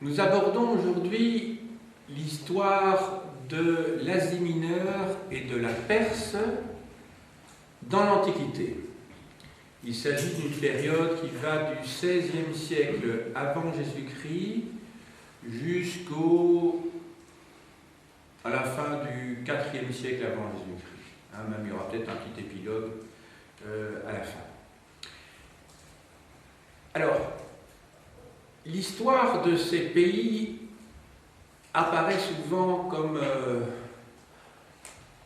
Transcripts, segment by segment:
Nous abordons aujourd'hui l'histoire de l'Asie mineure et de la Perse dans l'Antiquité. Il s'agit d'une période qui va du XVIe siècle avant Jésus-Christ à la fin du IVe siècle avant Jésus-Christ. Même il y aura peut-être un petit épilogue à la fin. Alors, l'histoire de ces pays apparaît souvent comme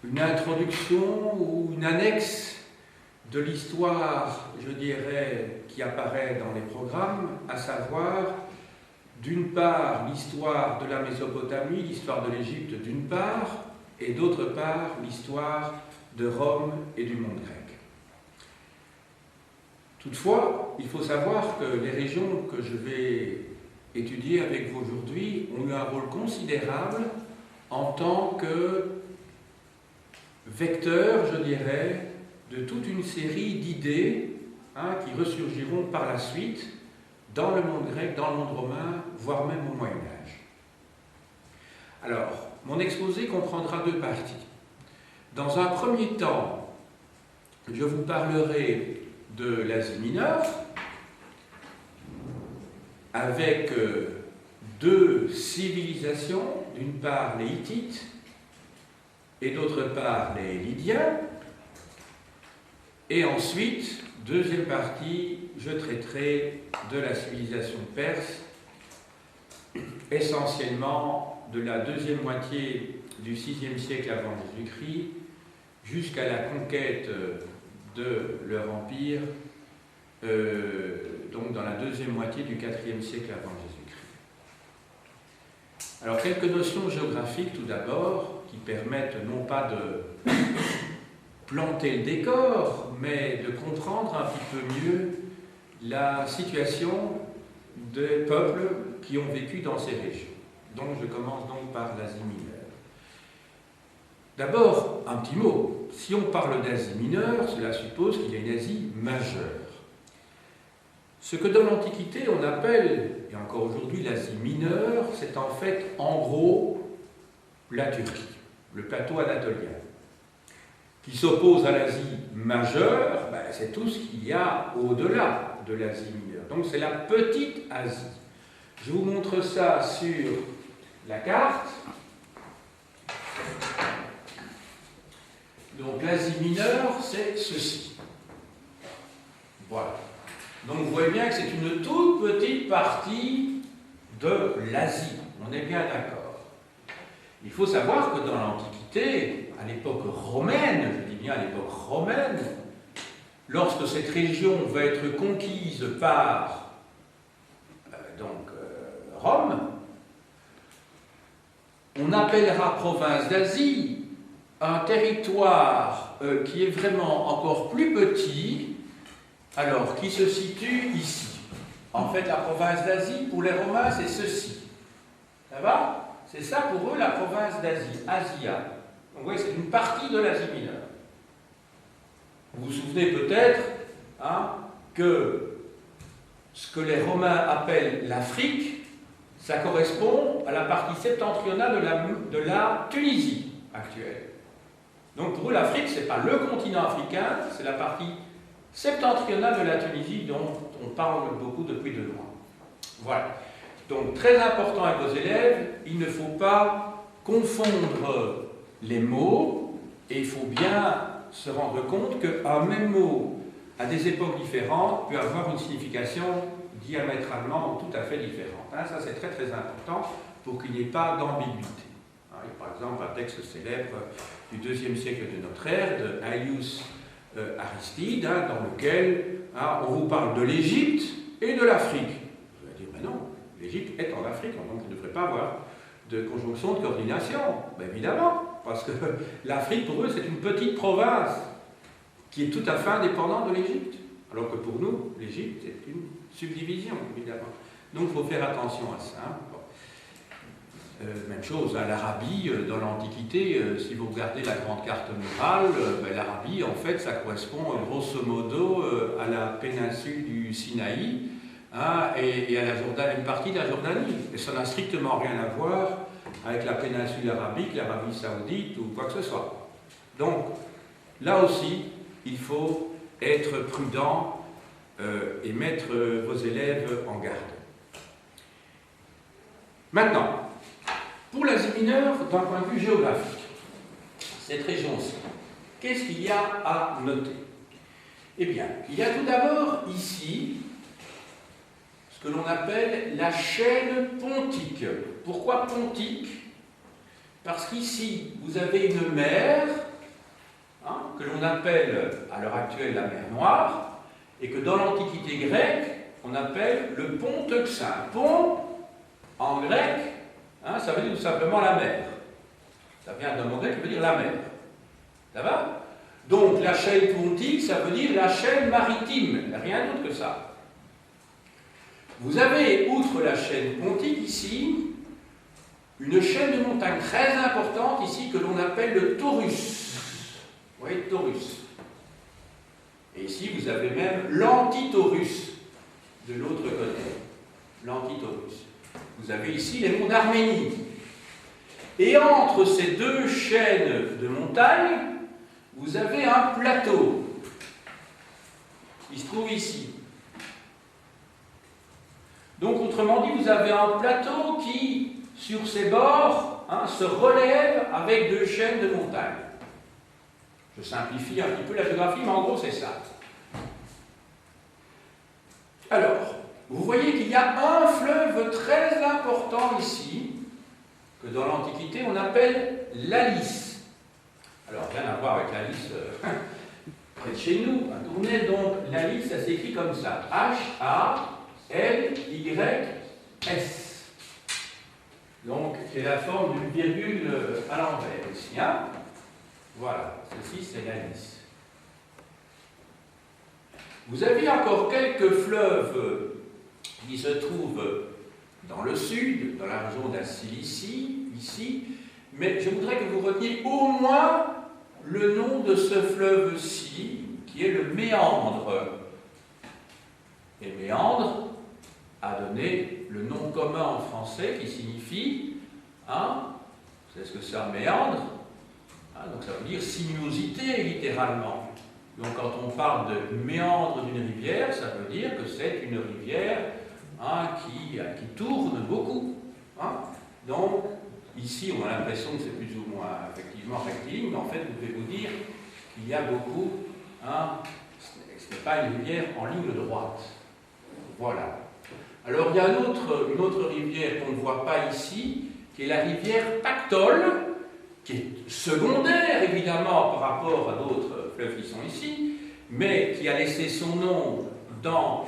une introduction ou une annexe de l'histoire, je dirais, qui apparaît dans les programmes, à savoir, d'une part, l'histoire de la Mésopotamie, l'histoire de l'Égypte d'une part, et d'autre part, l'histoire de Rome et du monde grec. Toutefois, il faut savoir que les régions que je vais étudier avec vous aujourd'hui ont eu un rôle considérable en tant que vecteurs, je dirais, de toute une série d'idées qui ressurgiront par la suite dans le monde grec, dans le monde romain, voire même au Moyen-Âge. Alors, mon exposé comprendra deux parties. Dans un premier temps, je vous parlerai de l'Asie mineure, avec deux civilisations, d'une part les Hittites et d'autre part les Lydiens, et ensuite, deuxième partie, je traiterai de la civilisation perse, essentiellement de la deuxième moitié du VIe siècle avant Jésus-Christ jusqu'à la conquête de leur empire, donc dans la deuxième moitié du IVe siècle avant Jésus-Christ. Alors, quelques notions géographiques tout d'abord, qui permettent non pas de planter le décor, mais de comprendre un petit peu mieux la situation des peuples qui ont vécu dans ces régions. Donc, je commence donc par l'Asie mineure. D'abord, un petit mot. Si on parle d'Asie mineure, cela suppose qu'il y a une Asie majeure. Ce que dans l'Antiquité on appelle, et encore aujourd'hui, l'Asie mineure, c'est en fait, en gros, la Turquie, le plateau anatolien. Qui s'oppose à l'Asie majeure, c'est tout ce qu'il y a au-delà de l'Asie mineure. Donc c'est la petite Asie. Je vous montre ça sur la carte. Donc l'Asie mineure, c'est ceci. Voilà. Donc vous voyez bien que c'est une toute petite partie de l'Asie. On est bien d'accord. Il faut savoir que dans l'Antiquité, à l'époque romaine, je dis bien à l'époque romaine, lorsque cette région va être conquise par Rome, on appellera province d'Asie un territoire qui est vraiment encore plus petit, alors qui se situe ici. En fait, la province d'Asie, pour les Romains, c'est ceci. Ça va? C'est ça pour eux la province d'Asie, Asia. Donc vous voyez, c'est une partie de l'Asie mineure. Vous vous souvenez peut-être que ce que les Romains appellent l'Afrique, ça correspond à la partie septentrionale de la Tunisie actuelle. Donc pour eux, l'Afrique, ce n'est pas le continent africain, c'est la partie septentrionale de la Tunisie dont on parle beaucoup depuis de loin. Voilà. Donc très important avec vos élèves, il ne faut pas confondre les mots et il faut bien se rendre compte qu'un même mot à des époques différentes peut avoir une signification diamétralement tout à fait différente. Ça c'est très très important pour qu'il n'y ait pas d'ambiguïté. Il y a par exemple un texte célèbre du IIe siècle de notre ère, de Aelius Aristide, dans lequel on vous parle de l'Égypte et de l'Afrique. Vous allez dire, mais non, l'Égypte est en Afrique, donc il ne devrait pas avoir de conjonction de coordination. Évidemment, parce que l'Afrique, pour eux, c'est une petite province qui est tout à fait indépendante de l'Égypte. Alors que pour nous, l'Égypte est une subdivision, évidemment. Donc il faut faire attention à ça. Même chose, l'Arabie, dans l'Antiquité, si vous regardez la grande carte murale, l'Arabie, en fait, ça correspond grosso modo à la péninsule du Sinaï, hein, et à la Jordanie, une partie de la Jordanie. Et ça n'a strictement rien à voir avec la péninsule arabique, l'Arabie saoudite ou quoi que ce soit. Donc, là aussi, il faut être prudent et mettre vos élèves en garde. Maintenant, pour l'Asie mineure, d'un point de vue géographique, cette région-ci, qu'est-ce qu'il y a à noter? Eh bien, il y a tout d'abord ici ce que l'on appelle la chaîne pontique. Pourquoi pontique? Parce qu'ici, vous avez une mer, hein, que l'on appelle à l'heure actuelle la mer Noire, et que dans l'Antiquité grecque, on appelle le pont euxin. Pont, en grec, hein, ça veut dire tout simplement la mer. Ça vient d'un mot grec qui veut dire la mer. Ça va? Donc la chaîne pontique, ça veut dire la chaîne maritime, rien d'autre que ça. Vous avez, outre la chaîne pontique ici, une chaîne de montagnes très importante ici que l'on appelle le Taurus. Vous voyez, Taurus. Et ici, vous avez même l'Anti-Taurus de l'autre côté. L'Anti-Taurus. Vous avez ici les monts d'Arménie. Et entre ces deux chaînes de montagnes, vous avez un plateau qui se trouve ici. Donc, autrement dit, vous avez un plateau qui, sur ses bords, hein, se relève avec deux chaînes de montagnes. Je simplifie un petit peu la géographie, mais en gros, c'est ça. Alors, vous voyez qu'il y a un fleuve très important ici, que dans l'Antiquité, on appelle l'Alice. Alors, rien à voir avec l'Alice près de chez nous, à Tournai, donc l'Alice, ça s'écrit comme ça. H-A-L-Y-S. Donc, c'est la forme d'une virgule à l'envers ici. Hein? Voilà, ceci c'est l'Alice. Vous avez encore quelques fleuves qui se trouvent dans le sud, dans la région de la Cilicie, ici, mais je voudrais que vous reteniez au moins le nom de ce fleuve-ci, qui est le Méandre. Et Méandre a donné le nom commun en français qui signifie, hein, vous savez ce que c'est un méandre? Hein, donc ça veut dire sinuosité, littéralement. Donc quand on parle de méandre d'une rivière, ça veut dire que c'est une rivière, hein, qui tourne beaucoup. Hein. Donc ici, on a l'impression que c'est plus ou moins effectivement rectiligne, mais en fait, vous pouvez vous dire qu'il y a beaucoup, hein, ce n'est pas une rivière en ligne droite. Voilà. Alors il y a une autre rivière qu'on ne voit pas ici, qui est la rivière Pactole, qui est secondaire évidemment par rapport à d'autres fleuves qui sont ici, mais qui a laissé son nom dans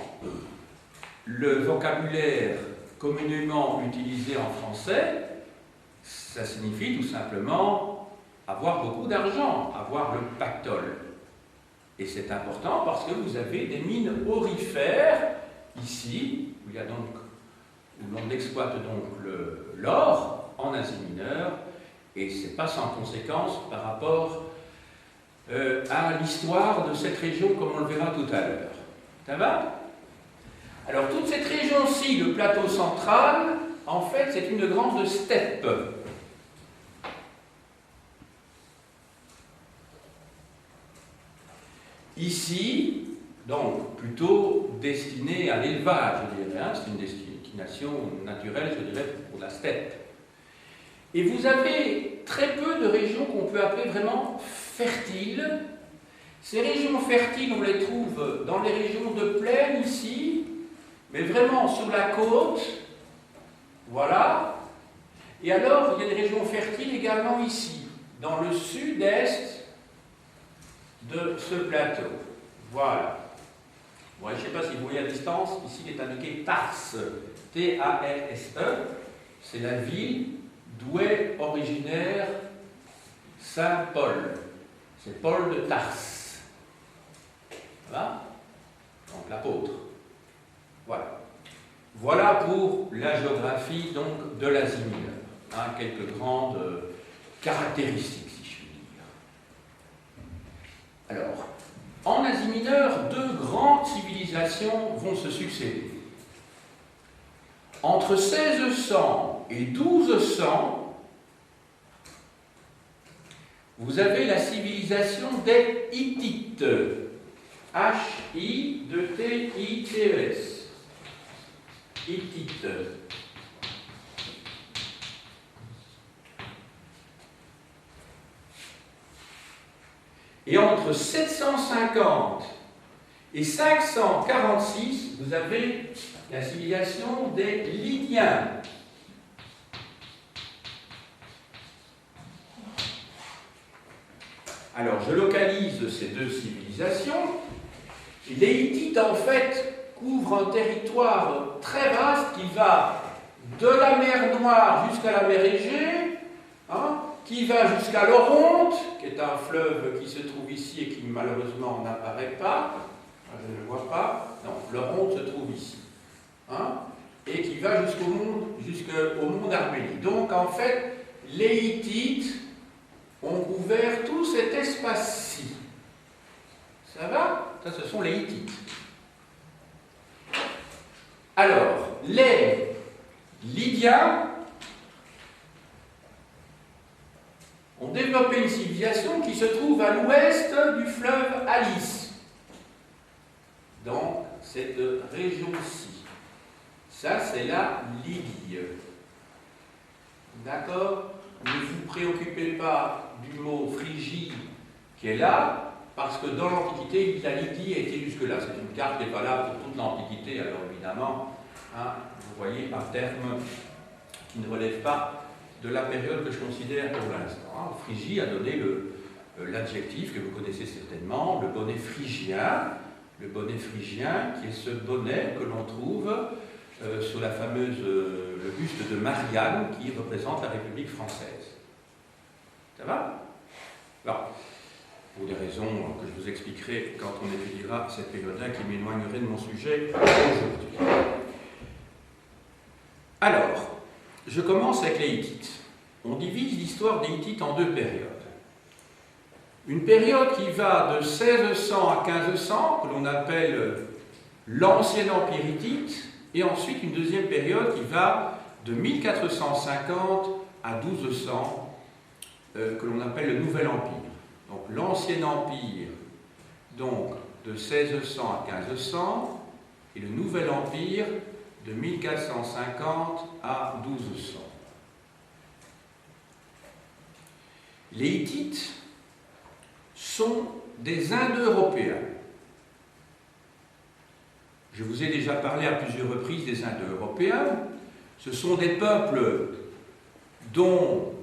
le vocabulaire communément utilisé en français. Ça signifie tout simplement avoir beaucoup d'argent, avoir le pactole. Et c'est important parce que vous avez des mines aurifères ici, où l'on exploite donc l'or en Asie mineure, et ce n'est pas sans conséquence par rapport à l'histoire de cette région, comme on le verra tout à l'heure. Ça va? Alors, toute cette région-ci, le plateau central, en fait, c'est une grande steppe. Ici, donc, plutôt destinée à l'élevage, je dirais, hein, c'est une destination naturelle, je dirais, pour la steppe. Et vous avez très peu de régions qu'on peut appeler vraiment fertiles. Ces régions fertiles, on les trouve dans les régions de plaine ici, mais vraiment sur la côte, voilà. Et alors, il y a des régions fertiles également ici, dans le sud-est de ce plateau. Voilà. Bon, je ne sais pas si vous voyez à distance, ici il est indiqué Tarse, T-A-R-S-E, c'est la ville d'où est originaire Saint Paul. C'est Paul de Tarse. Voilà. Donc l'apôtre. Voilà. Voilà pour la géographie donc, de l'Asie mineure. Hein, quelques grandes caractéristiques, si je puis dire. Alors, en Asie mineure, deux grandes civilisations vont se succéder. entre 1600 et 1200, vous avez la civilisation des Hittites. H-I-T-I-T-E-S. Hittites. Et entre 750 et 546, vous avez la civilisation des Lydiens. Alors, je localise ces deux civilisations. Les Hittites, en fait, couvrent un territoire très vaste qui va de la mer Noire jusqu'à la mer Égée, qui va jusqu'à l'Oronte, qui est un fleuve qui se trouve ici et qui malheureusement n'apparaît pas. Je ne le vois pas. Non, l'Oronte se trouve ici. Et qui va jusqu'au monde Arménie. Donc, en fait, les Hittites ont couvert tout cet espace-ci. Ça va? Ça, ce sont les Hittites. Alors, les Lydiens ont développé une civilisation qui se trouve à l'ouest du fleuve Alice, dans cette région-ci. Ça, c'est la Lydie. D'accord? Ne vous préoccupez pas du mot Phrygie qui est là, parce que dans l'Antiquité, la Lydie était jusque-là. C'est une carte qui est valable pour toute l'Antiquité, alors évidemment, vous voyez un terme qui ne relève pas de la période que je considère pour l'instant. Phrygie a donné l'adjectif que vous connaissez certainement, le bonnet phrygien. Le bonnet phrygien, qui est ce bonnet que l'on trouve sur la fameuse, le buste de Marianne, qui représente la République française. Ça va? Alors, pour des raisons que je vous expliquerai quand on étudiera cette période-là, qui m'éloignerait de mon sujet aujourd'hui. Alors, je commence avec les Hittites. On divise l'histoire des Hittites en deux périodes. Une période qui va de 1600 à 1500, que l'on appelle l'Ancien Empire hittite, et ensuite une deuxième période qui va de 1450 à 1200, que l'on appelle le Nouvel Empire. Donc l'Ancien Empire, donc de 1600 à 1500, et le Nouvel Empire de 1450 à 1200. Les Hittites sont des Indo-Européens. Je vous ai déjà parlé à plusieurs reprises des Indo-Européens. Ce sont des peuples dont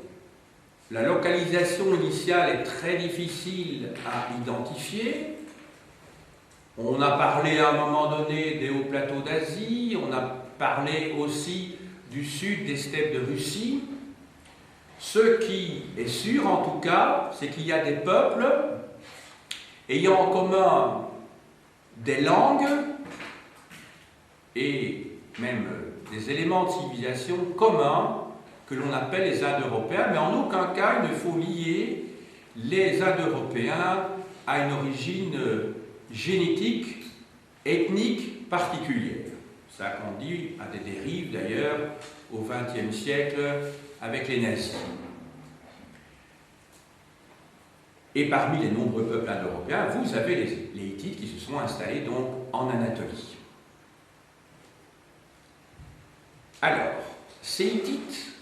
la localisation initiale est très difficile à identifier. On a parlé à un moment donné des hauts plateaux d'Asie, on a parlé aussi du sud des steppes de Russie. Ce qui est sûr, en tout cas, c'est qu'il y a des peuples ayant en commun des langues et même des éléments de civilisation communs que l'on appelle les Indo-Européens, mais en aucun cas il ne faut lier les Indo-Européens à une origine génétique, ethnique particulière. Ça conduit à des dérives d'ailleurs au XXe siècle avec les nazis. Et parmi les nombreux peuples indo-européens, vous avez les Hittites qui se sont installés donc en Anatolie. Alors, ces Hittites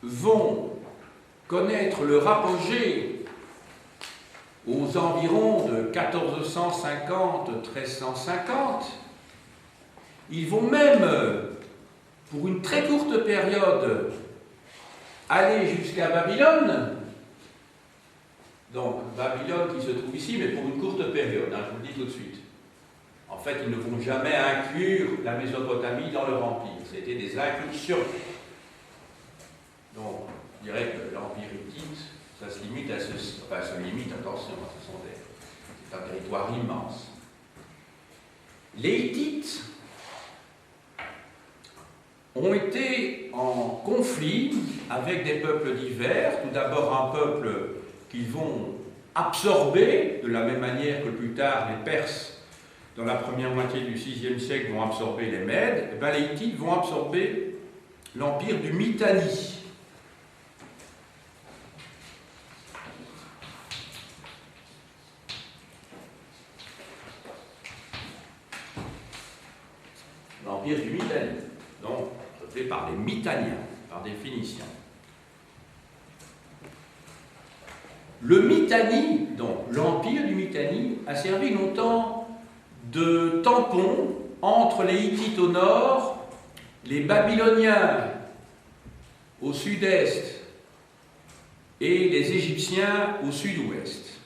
vont connaître leur apogée aux environs de 1450-1350. Ils vont même, pour une très courte période, aller jusqu'à Babylone. Donc, Babylone qui se trouve ici, mais pour une courte période, je vous le dis tout de suite. En fait, ils ne vont jamais inclure la Mésopotamie dans leur empire. C'était des incursions. Donc, je dirais que l'empire hittite, ça se limite à ceci. Enfin, ça se limite, attention, c'est un territoire immense. Les Hittites ont été en conflit avec des peuples divers. Tout d'abord, un peuple qu'ils vont absorber, de la même manière que plus tard les Perses dans la première moitié du VIe siècle, vont absorber les Mèdes, et bien les Hittites vont absorber l'empire du Mitanni. L'empire du Mitanni, donc peuplé par les Mitanniens, par définition. Le Mitanni, donc l'empire du Mitanni, a servi longtemps de tampon entre les Hittites au nord, les Babyloniens au sud-est et les Égyptiens au sud-ouest.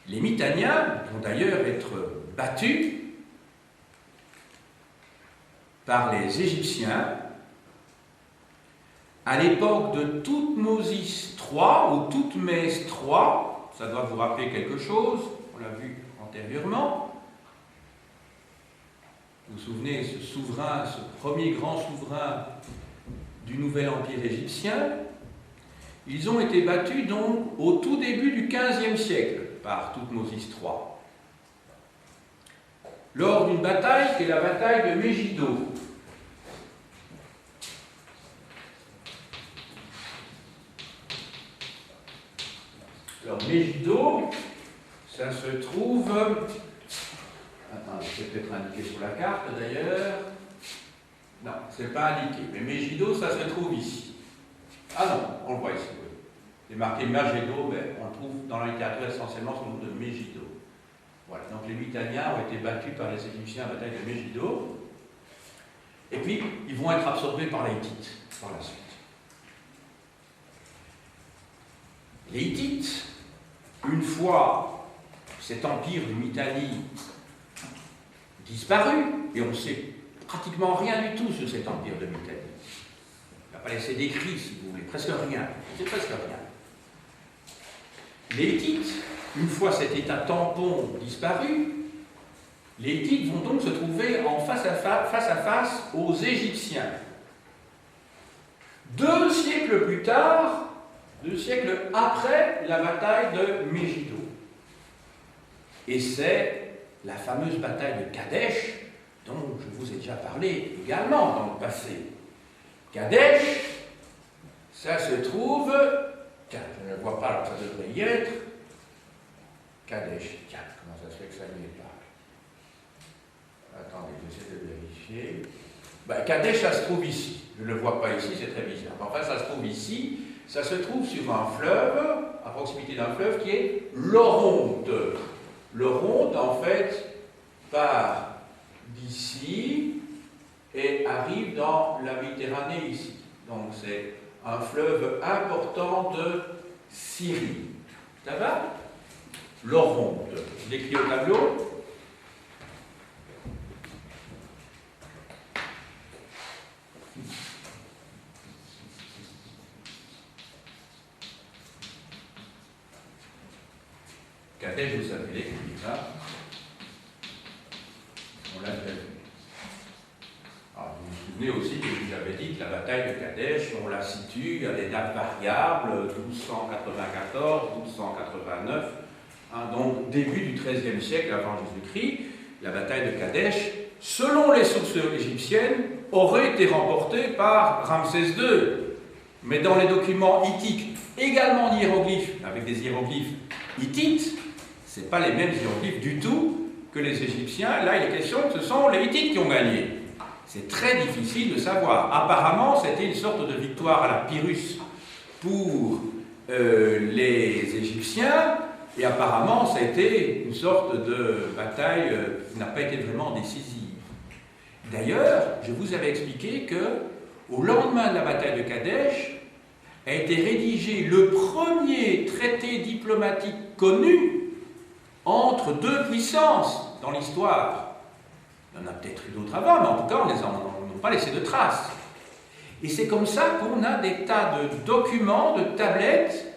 Les Mitanniens vont d'ailleurs être battus par les Égyptiens à l'époque de Thoutmôsis III ou Thoutmès III. Ça doit vous rappeler quelque chose, on l'a vu antérieurement. Vous vous souvenez, ce souverain, ce premier grand souverain du nouvel empire égyptien, ils ont été battus donc au tout début du XVe siècle par Thoutmôsis III, lors d'une bataille qui est la bataille de Megiddo. Alors Megiddo, ça se trouve... Attends, c'est peut-être indiqué sur la carte d'ailleurs. Non, c'est pas indiqué. Mais Megiddo, ça se trouve ici. Ah non, on le voit ici, oui. C'est marqué Magédo, mais on le trouve dans la littérature essentiellement sous le nom de Megiddo. Voilà, donc les Mitanniens ont été battus par les Égyptiens à la bataille de Megiddo. Et puis, ils vont être absorbés par les Hittites, par la suite. Les Hittites, une fois cet empire du Mitanni disparu, et on ne sait pratiquement rien du tout sur cet empire de Mitanni. Il n'a pas laissé d'écrit, si vous voulez, presque rien. C'est presque rien. Les Hittites, une fois cet état tampon disparu, les Hittites vont donc se trouver en face à face aux Égyptiens. 2 siècles plus tard, 2 siècles après la bataille de Megiddo. Et c'est la fameuse bataille de Kadesh, dont je vous ai déjà parlé également dans le passé. Kadesh, ça se trouve, tiens, je ne le vois pas, alors ça devrait y être. Kadesh, tiens, comment ça se fait que ça n'y est pas? Attendez, j'essaie de vérifier. Kadesh, ça se trouve ici. Je ne le vois pas ici, c'est très bizarre. Enfin, ça se trouve ici. Ça se trouve sur un fleuve, à proximité d'un fleuve qui est l'Oronte. L'Oronte, en fait, part d'ici et arrive dans la Méditerranée ici. Donc c'est un fleuve important de Syrie. Ça va? L'Oronte. Je l'écris au tableau. Kadesh, vous savez l'écrire, hein? On l'a déjà vu. Alors, vous vous souvenez aussi que je vous avais dit que la bataille de Kadesh, on la situe à des dates variables, 1294, 1289, hein, donc début du XIIIe siècle avant Jésus-Christ. La bataille de Kadesh, selon les sources égyptiennes, aurait été remportée par Ramsès II. Mais dans les documents hittites, également en hiéroglyphes, avec des hiéroglyphes hittites, ce n'est pas les mêmes hiéroglyphes du tout que les Égyptiens. Là, il est question que ce sont les Hittites qui ont gagné. C'est très difficile de savoir. Apparemment, c'était une sorte de victoire à la Pyrrhus pour les Égyptiens, et apparemment, ça a été une sorte de bataille qui n'a pas été vraiment décisive. D'ailleurs, je vous avais expliqué que, au lendemain de la bataille de Kadesh, a été rédigé le premier traité diplomatique connu entre 2 puissances dans l'histoire. Il y en a peut-être eu d'autres avant, mais en tout cas, on n'a pas laissé de traces. Et c'est comme ça qu'on a des tas de documents, de tablettes,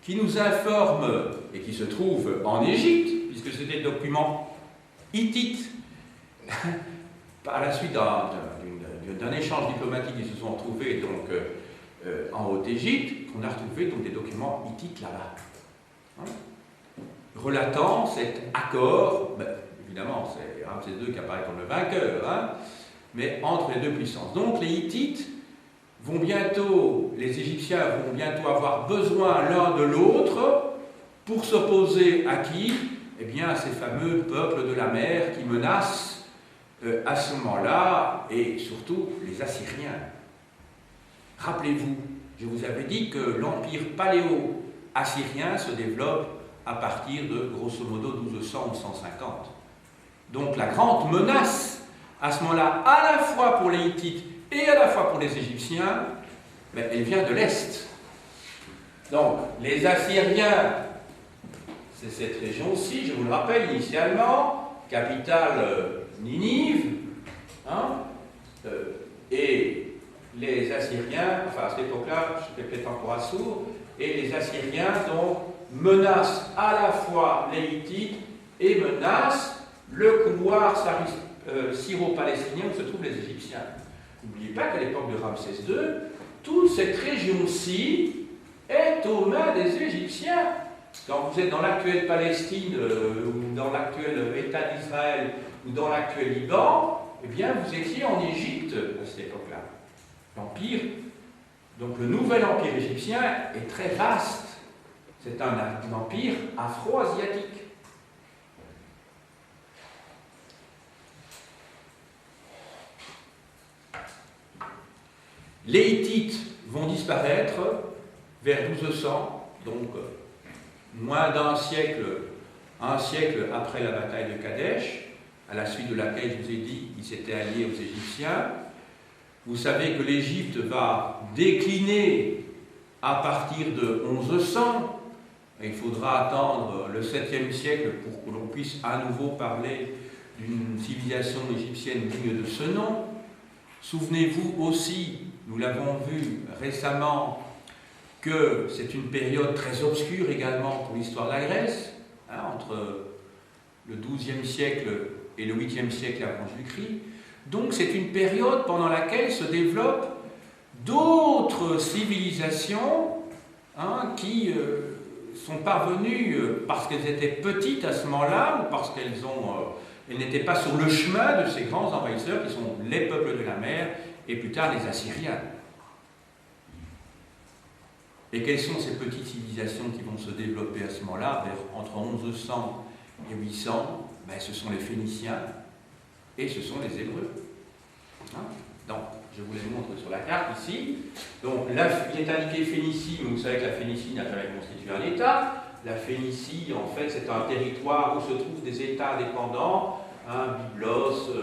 qui nous informent, et qui se trouvent en Égypte, puisque c'était des documents hittites, par la suite d'un échange diplomatique, ils se sont retrouvés donc en Haute-Égypte, qu'on a retrouvé donc des documents hittites là-bas. Hein, relatant cet accord, ben, évidemment c'est Ramsès II qui apparaît comme le vainqueur, hein, mais entre les deux puissances. Donc les Hittites vont bientôt, les Égyptiens vont bientôt avoir besoin l'un de l'autre pour s'opposer à qui? Eh bien à ces fameux peuples de la mer qui menacent à ce moment-là, et surtout les Assyriens. Rappelez-vous, je vous avais dit que l'empire paléo-assyrien se développe à partir de grosso modo 1200 ou 150. Donc la grande menace à ce moment-là, à la fois pour les Hittites et à la fois pour les Égyptiens, ben, elle vient de l'Est. Donc les Assyriens, c'est cette région-ci, je vous le rappelle, initialement, capitale Ninive, hein, et les Assyriens, enfin à cette époque-là, j'étais peut-être encore sourd, et les Assyriens donc menacent à la fois les Hittites et menacent le couloir syro-palestinien où se trouvent les Égyptiens. N'oubliez pas qu'à l'époque de Ramsès II, toute cette région-ci est aux mains des Égyptiens. Quand vous êtes dans l'actuelle Palestine, ou dans l'actuel État d'Israël, ou dans l'actuel Liban, eh bien vous étiez en Égypte à cette époque-là. L'empire, donc le nouvel empire égyptien est très vaste. C'est un empire afro-asiatique. Les Hittites vont disparaître vers 1200, donc moins d'un siècle, un siècle après la bataille de Kadesh, à la suite de laquelle, je vous ai dit, ils s'étaient alliés aux Égyptiens. Vous savez que l'Égypte va décliner à partir de 1100. Il faudra attendre le 7e siècle pour que l'on puisse à nouveau parler d'une civilisation égyptienne digne de ce nom. Souvenez-vous aussi, nous l'avons vu récemment, que c'est une période très obscure également pour l'histoire de la Grèce, hein, entre le XIIe siècle et le 8e siècle avant Jésus-Christ. Donc c'est une période pendant laquelle se développent d'autres civilisations, hein, qui sont parvenues parce qu'elles étaient petites à ce moment-là, ou parce qu'elles n'étaient pas sur le chemin de ces grands envahisseurs qui sont les peuples de la mer et plus tard les Assyriens. Et quelles sont ces petites civilisations qui vont se développer à ce moment-là, entre 1100 et 800? Ben, ce sont les Phéniciens et ce sont les Hébreux. Hein? Donc, je vous les montre sur la carte ici. Donc, il est indiqué Phénicie, mais vous savez que la Phénicie n'a jamais constitué un État. La Phénicie, en fait, c'est un territoire où se trouvent des États indépendants, hein, Byblos,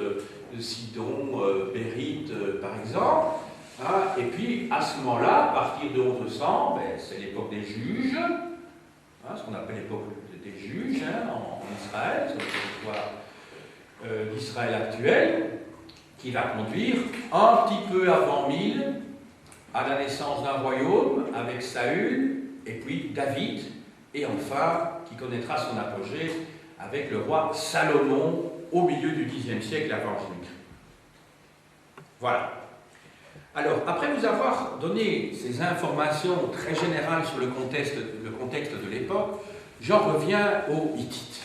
Sidon, Périte, par exemple. Hein, et puis, à ce moment-là, à partir de 1100, ben, c'est l'époque des juges, hein, ce qu'on appelle l'époque des juges, hein, en Israël, sur le territoire d'Israël actuel, qui va conduire un petit peu avant 1000 à la naissance d'un royaume avec Saül et puis David, et enfin qui connaîtra son apogée avec le roi Salomon au milieu du Xe siècle avant Jésus-Christ. Voilà. Alors, après vous avoir donné ces informations très générales sur le contexte de l'époque, j'en reviens aux Hittites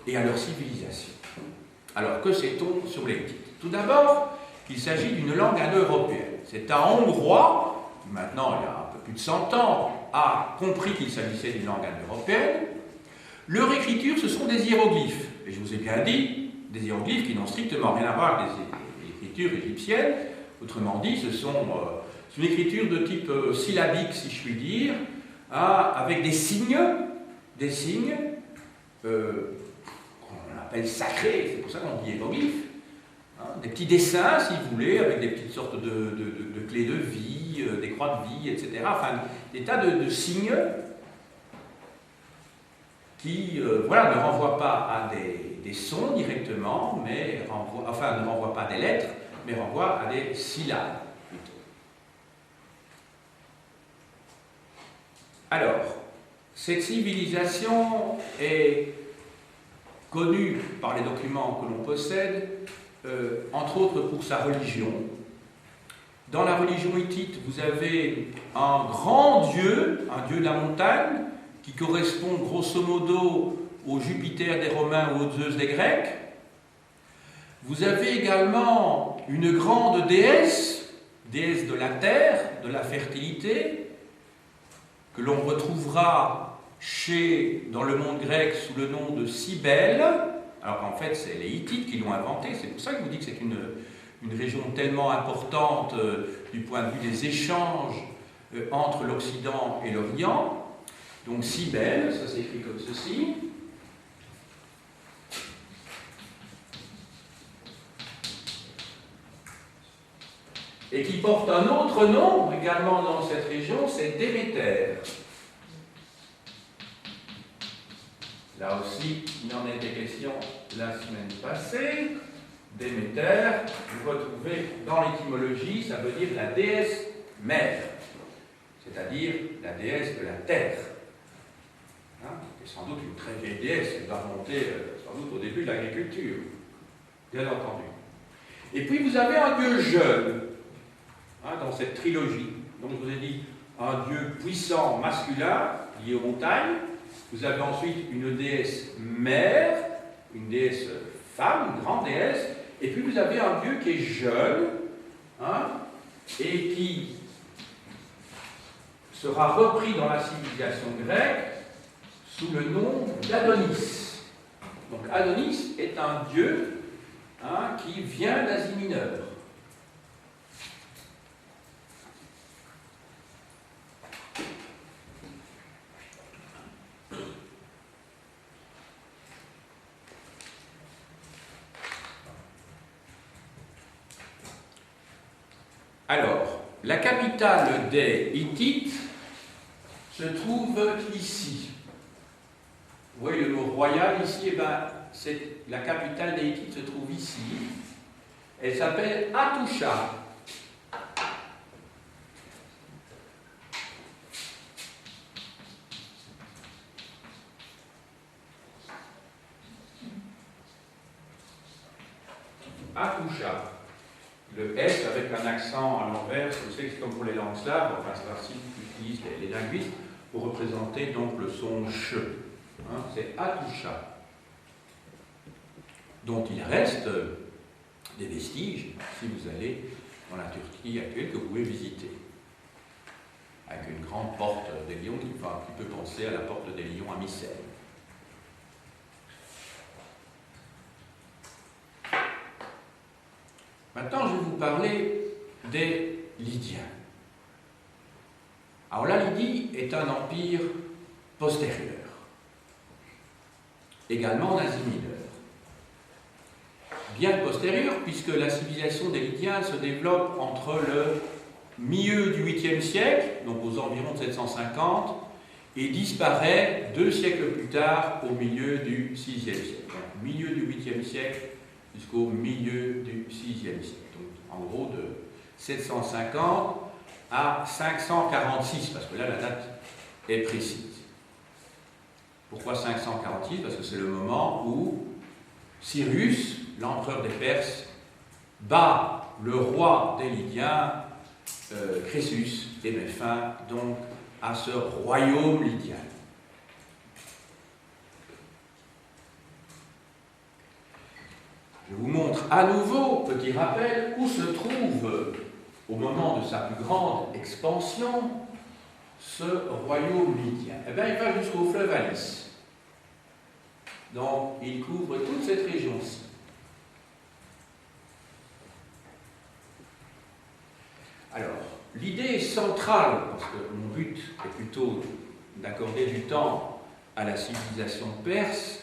et à leur civilisation. Alors, que sait-on sur les Hittites? Tout d'abord, qu'il s'agit d'une langue indo-européenne. C'est un Hongrois, qui maintenant, il y a un peu plus de 100 ans, a compris qu'il s'agissait d'une langue indo-européenne. Leur écriture, ce sont des hiéroglyphes. Et je vous ai bien dit, des hiéroglyphes qui n'ont strictement rien à voir avec les écritures égyptiennes. Autrement dit, c'est une écriture de type syllabique, si je puis dire, hein, avec des signes qu'on appelle sacrés, c'est pour ça qu'on dit hiéroglyphes. Hein, des petits dessins, si vous voulez, avec des petites sortes de clés de vie, des croix de vie, etc. Enfin, des tas de signes qui voilà, ne renvoient pas à des sons directement, mais ne renvoient pas à des lettres, mais renvoient à des syllabes plutôt. Alors, cette civilisation est connue par les documents que l'on possède, entre autres pour sa religion. Dans la religion hittite, vous avez un grand dieu, un dieu de la montagne, qui correspond grosso modo au Jupiter des Romains ou au Zeus des Grecs. Vous avez également une grande déesse, déesse de la terre, de la fertilité, que l'on retrouvera dans le monde grec sous le nom de Cybèle. Alors qu'en fait, c'est les Hittites qui l'ont inventée. C'est pour ça que je vous dis que c'est une région tellement importante du point de vue des échanges entre l'Occident et l'Orient. Donc Cybèle, ça s'écrit comme ceci. Et qui porte un autre nom également dans cette région, c'est Déméter. Là aussi, il en était question la semaine passée. Déméter, vous retrouvez dans l'étymologie, ça veut dire la déesse mère, c'est-à-dire la déesse de la terre. C'est sans doute une très vieille déesse, elle va remonter sans doute au début de l'agriculture, bien entendu. Et puis vous avez un dieu jeune, dans cette trilogie. Donc je vous ai dit un dieu puissant masculin lié aux montagnes. Vous avez ensuite une déesse mère, une déesse femme, une grande déesse. Et puis vous avez un dieu qui est jeune et qui sera repris dans la civilisation grecque sous le nom d'Adonis. Donc Adonis est un dieu qui vient d'Asie mineure. Alors, la capitale des Hittites se trouve ici. Vous voyez le mot royal ici, la capitale des Hittites se trouve ici. Elle s'appelle Hattusha. Hattusha. Le S avec un accent à l'envers, c'est comme pour les langues slaves, enfin c'est ainsi qu'utilisent les linguistes pour représenter donc le son ch. C'est Hattusha. Donc il reste des vestiges si vous allez dans la Turquie actuelle que vous pouvez visiter. Avec une grande porte des lions qui peut penser à la porte des lions à Mycène. Maintenant, je vais vous parler des Lydiens. Alors la Lydie est un empire postérieur, également en Asie mineure. Bien postérieur, puisque la civilisation des Lydiens se développe entre le milieu du 8e siècle, donc aux environs de 750, et disparaît 2 siècles plus tard au milieu du 6e siècle. Donc, milieu du 8e siècle jusqu'au milieu du 6e siècle. Donc, en gros, de 750 à 546, parce que là, la date est précise. Pourquoi 546? Parce que c'est le moment où Cyrus, l'empereur des Perses, bat le roi des Lydiens, Crésus, et met fin donc à ce royaume lydien. Je vous montre à nouveau, petit rappel, où se trouve, au moment de sa plus grande expansion, ce royaume lydien. Eh bien, il va jusqu'au fleuve Alice. Donc, il couvre toute cette région-ci. Alors, l'idée centrale, parce que mon but est plutôt d'accorder du temps à la civilisation perse,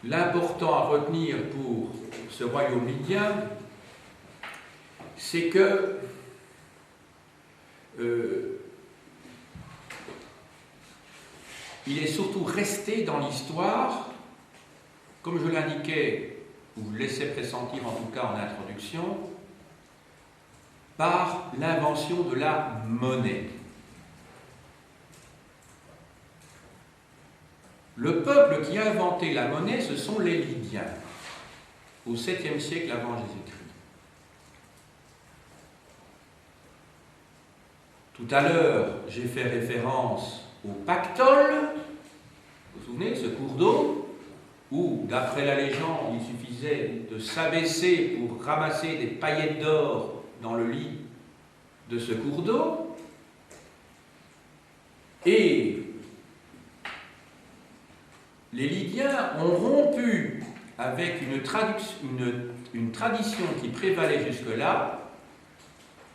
l'important à retenir pour ce royaume lydien, c'est que il est surtout resté dans l'histoire, comme je l'indiquais, ou laissais pressentir en tout cas en introduction, par l'invention de la monnaie. Le peuple qui a inventé la monnaie, ce sont les Lydiens, au 7e siècle avant Jésus-Christ. Tout à l'heure, j'ai fait référence au pactole, vous vous souvenez, ce cours d'eau, où, d'après la légende, il suffisait de s'abaisser pour ramasser des paillettes d'or dans le lit de ce cours d'eau. Et les Lydiens ont rompu avec une tradition qui prévalait jusque-là,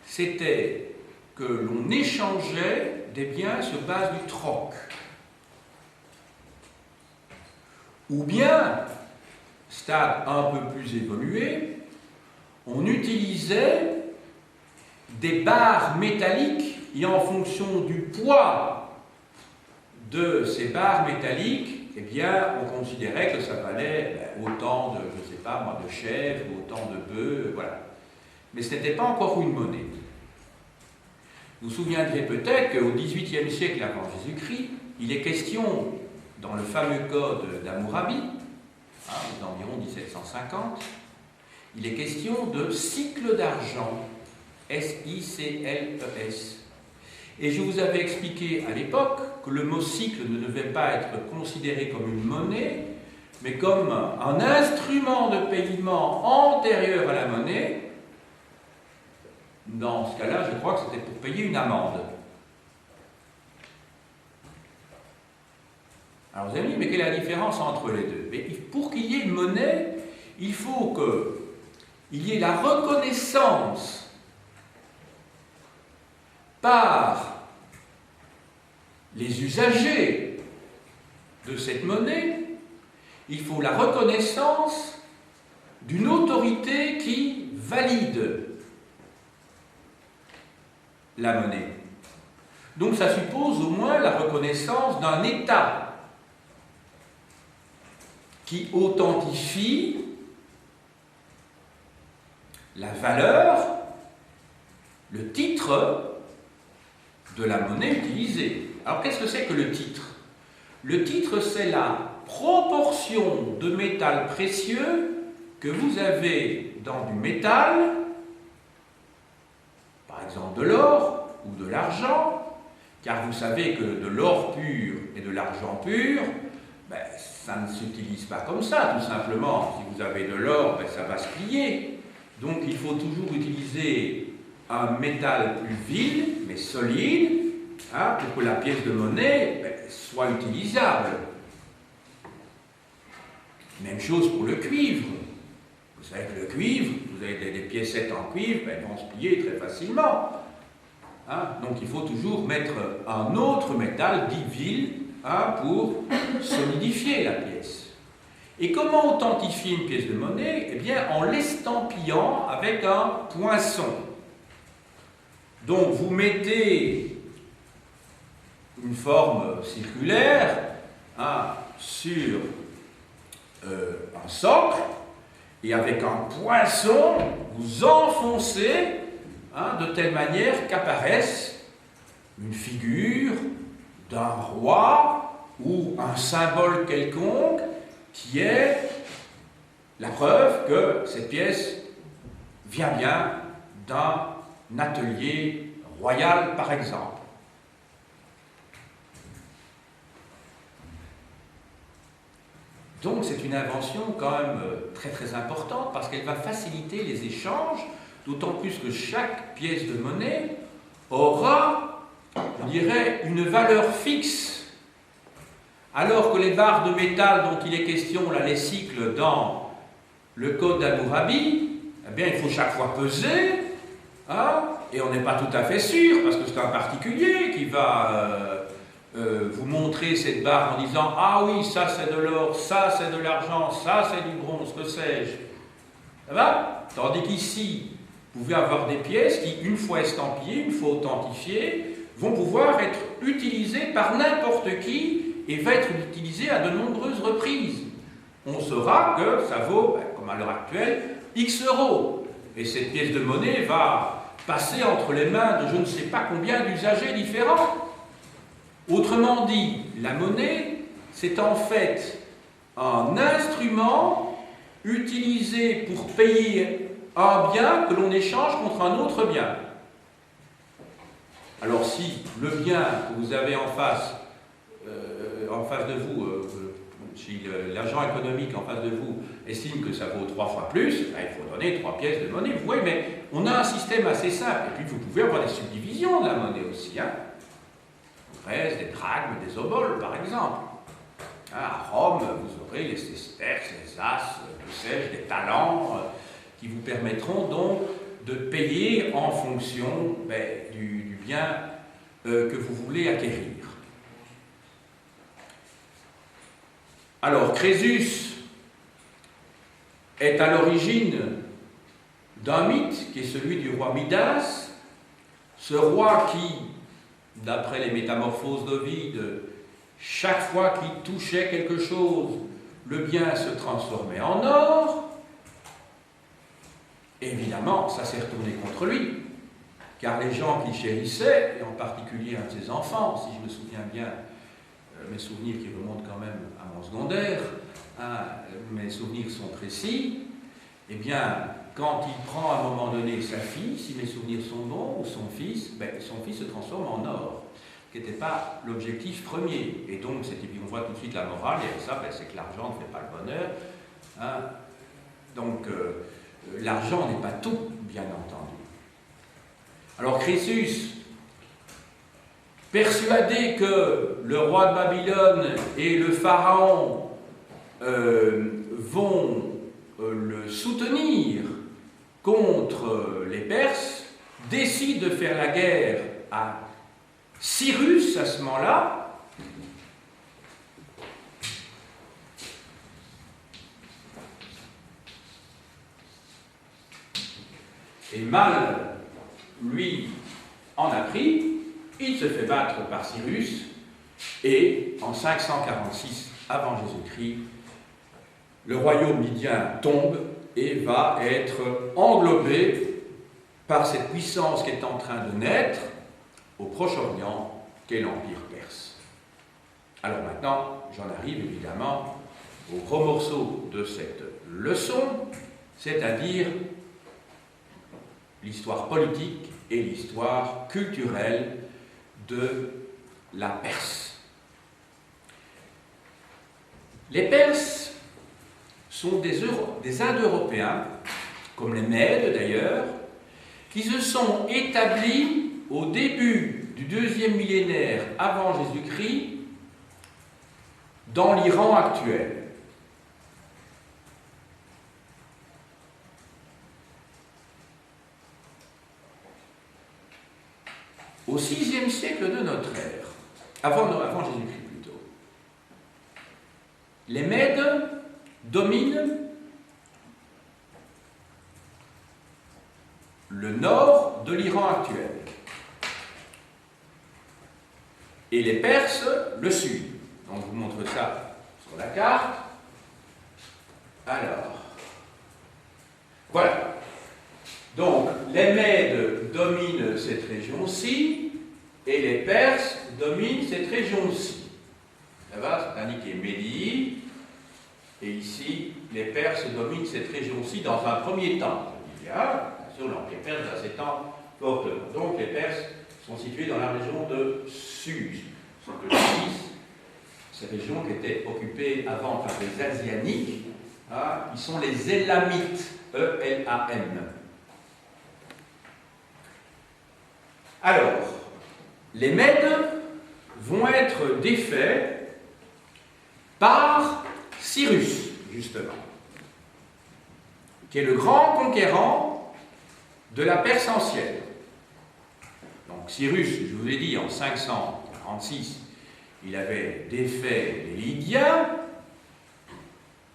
c'était que l'on échangeait des biens sur base du troc. Ou bien, stade un peu plus évolué, on utilisait des barres métalliques et en fonction du poids de ces barres métalliques, eh bien, on considérait que ça valait autant de, je ne sais pas moi, de chèvres, autant de bœufs, voilà. Mais ce n'était pas encore une monnaie. Vous vous souviendrez peut-être qu'au XVIIIe siècle avant Jésus-Christ, il est question, dans le fameux code d'Hammurabi, aux environs 1750, il est question de cycle d'argent, S-I-C-L-E-S. Et je vous avais expliqué à l'époque que le mot cycle ne devait pas être considéré comme une monnaie, mais comme un instrument de paiement antérieur à la monnaie. Dans ce cas-là, je crois que c'était pour payer une amende. Alors vous avez dit, mais quelle est la différence entre les deux? Mais pour qu'il y ait une monnaie, il faut qu'il y ait la reconnaissance par les usagers de cette monnaie, il faut la reconnaissance d'une autorité qui valide la monnaie. Donc ça suppose au moins la reconnaissance d'un État qui authentifie la valeur, le titre de la monnaie utilisée. Alors qu'est-ce que c'est que le titre? Le titre, c'est la proportion de métal précieux que vous avez dans du métal, par exemple de l'or ou de l'argent, car vous savez que de l'or pur et de l'argent pur, ça ne s'utilise pas comme ça, tout simplement. Si vous avez de l'or, ça va se plier. Donc il faut toujours utiliser un métal plus vide, mais solide, pour que la pièce de monnaie soit utilisable. Même chose pour le cuivre. Vous savez que le cuivre, vous avez des piécettes en cuivre, elles vont se plier très facilement. Donc il faut toujours mettre un autre métal dit vil pour solidifier la pièce. Et comment authentifier une pièce de monnaie? Eh bien, en l'estampillant avec un poinçon. Donc vous mettez une forme circulaire sur un socle, et avec un poinçon, vous enfoncez de telle manière qu'apparaisse une figure d'un roi ou un symbole quelconque qui est la preuve que cette pièce vient bien d'un atelier royal, par exemple. Donc c'est une invention quand même très très importante parce qu'elle va faciliter les échanges, d'autant plus que chaque pièce de monnaie aura, je dirais, une valeur fixe. Alors que les barres de métal dont il est question, là, les cycles dans le code d'Hammurabi, eh bien il faut chaque fois peser, et on n'est pas tout à fait sûr, parce que c'est un particulier qui va vous montrer cette barre en disant « Ah oui, ça c'est de l'or, ça c'est de l'argent, ça c'est du bronze, que sais-je » Ça va? Tandis qu'ici, vous pouvez avoir des pièces qui, une fois estampillées, une fois authentifiées, vont pouvoir être utilisées par n'importe qui et va être utilisées à de nombreuses reprises. On saura que ça vaut, comme à l'heure actuelle, X euros. Et cette pièce de monnaie va passer entre les mains de je ne sais pas combien d'usagers différents. Autrement dit, la monnaie, c'est en fait un instrument utilisé pour payer un bien que l'on échange contre un autre bien. Alors si le bien que vous avez en face de vous, si l'agent économique en face de vous estime que ça vaut 3 fois plus, ben, il faut donner 3 pièces de monnaie. Vous voyez, mais on a un système assez simple. Et puis vous pouvez avoir des subdivisions de la monnaie aussi. Hein. Des drachmes, des oboles, par exemple. À Rome, vous aurez les sesterces, les as, que sais-je, des talents qui vous permettront donc de payer en fonction du bien que vous voulez acquérir. Alors, Crésus est à l'origine d'un mythe qui est celui du roi Midas, ce roi qui, d'après les métamorphoses d'Ovide, chaque fois qu'il touchait quelque chose, le bien se transformait en or. Évidemment, ça s'est retourné contre lui, car les gens qu'il chérissait, et en particulier un de ses enfants, si je me souviens bien, mes souvenirs qui remontent quand même à mon secondaire, mes souvenirs sont précis, eh bien, quand il prend à un moment donné sa fille, si mes souvenirs sont bons, ou son fils se transforme en or, qui n'était pas l'objectif premier. Et donc, on voit tout de suite la morale, et ça, c'est que l'argent ne fait pas le bonheur. Hein. Donc, l'argent n'est pas tout, bien entendu. Alors, Crésus, persuadé que le roi de Babylone et le pharaon vont le soutenir contre les Perses, décide de faire la guerre à Cyrus à ce moment-là. Et mal, lui, en a pris. Il se fait battre par Cyrus, et en 546 avant Jésus-Christ, le royaume lydien tombe et va être englobé par cette puissance qui est en train de naître au Proche-Orient, qu'est l'Empire perse. Alors maintenant, j'en arrive évidemment au gros morceau de cette leçon, c'est-à-dire l'histoire politique et l'histoire culturelle de la Perse. Les Perses sont des Indo-Européens, comme les Mèdes d'ailleurs, qui se sont établis au début du 2e millénaire avant Jésus-Christ dans l'Iran actuel. Au VIe siècle de notre ère, avant Jésus-Christ plutôt, les Mèdes dominent le nord de l'Iran actuel et les Perses le sud. Donc je vous montre ça sur la carte. Alors, voilà. Donc, les Mèdes dominent cette région-ci, et les Perses dominent cette région-ci. Ça va, c'est indiqué Médie, et ici, les Perses dominent cette région-ci dans un premier temps. Je dis bien sûr, l'Empire perse va s'étendre fortement. Donc, les Perses sont situés dans la région de Suse, cette région qui était occupée avant par les Asianiques, qui sont les Élamites, E-L-A-M. Alors, les Mèdes vont être défaits par Cyrus, justement, qui est le grand conquérant de la Perse ancienne. Donc Cyrus, je vous ai dit, en 546, il avait défait les Lydiens.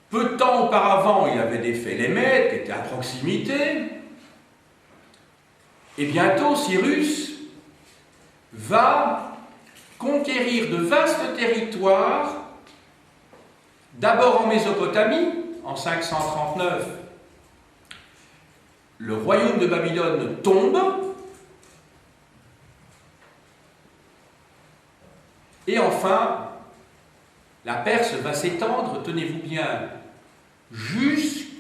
Peu de temps auparavant, il avait défait les Mèdes, qui étaient à proximité. Et bientôt, Cyrus va conquérir de vastes territoires, d'abord en Mésopotamie, en 539. Le royaume de Babylone tombe, et enfin, la Perse va s'étendre, tenez-vous bien, jusqu'aux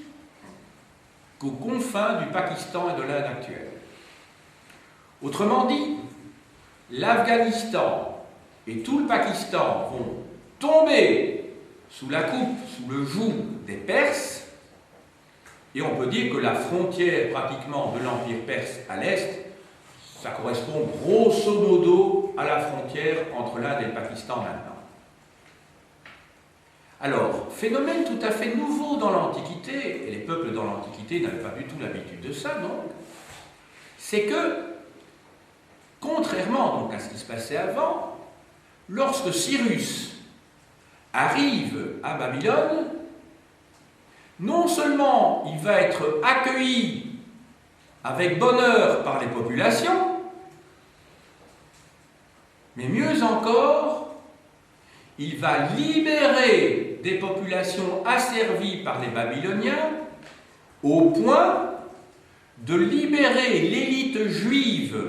confins du Pakistan et de l'Inde actuelle. Autrement dit, l'Afghanistan et tout le Pakistan vont tomber sous la coupe, sous le joug des Perses, et on peut dire que la frontière pratiquement de l'Empire perse à l'est, ça correspond grosso modo à la frontière entre l'Inde et le Pakistan maintenant. Alors, phénomène tout à fait nouveau dans l'Antiquité, et les peuples dans l'Antiquité n'avaient pas du tout l'habitude de ça, donc, c'est que, contrairement donc à ce qui se passait avant, lorsque Cyrus arrive à Babylone, non seulement il va être accueilli avec bonheur par les populations, mais mieux encore, il va libérer des populations asservies par les Babyloniens au point de libérer l'élite juive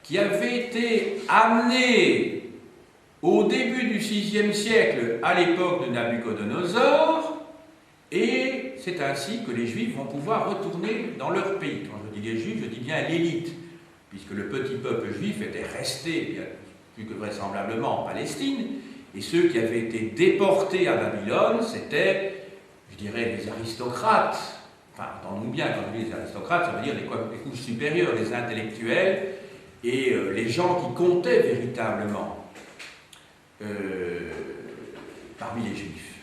qui avait été amenée au début du VIe siècle à l'époque de Nabuchodonosor, et c'est ainsi que les Juifs vont pouvoir retourner dans leur pays. Quand je dis les Juifs, je dis bien l'élite, puisque le petit peuple juif était resté, bien plus que vraisemblablement, en Palestine, et ceux qui avaient été déportés à Babylone, c'était, je dirais, les aristocrates. Enfin, entendons bien, quand je dis les aristocrates, ça veut dire les couches supérieures, les intellectuels, et les gens qui comptaient véritablement parmi les Juifs.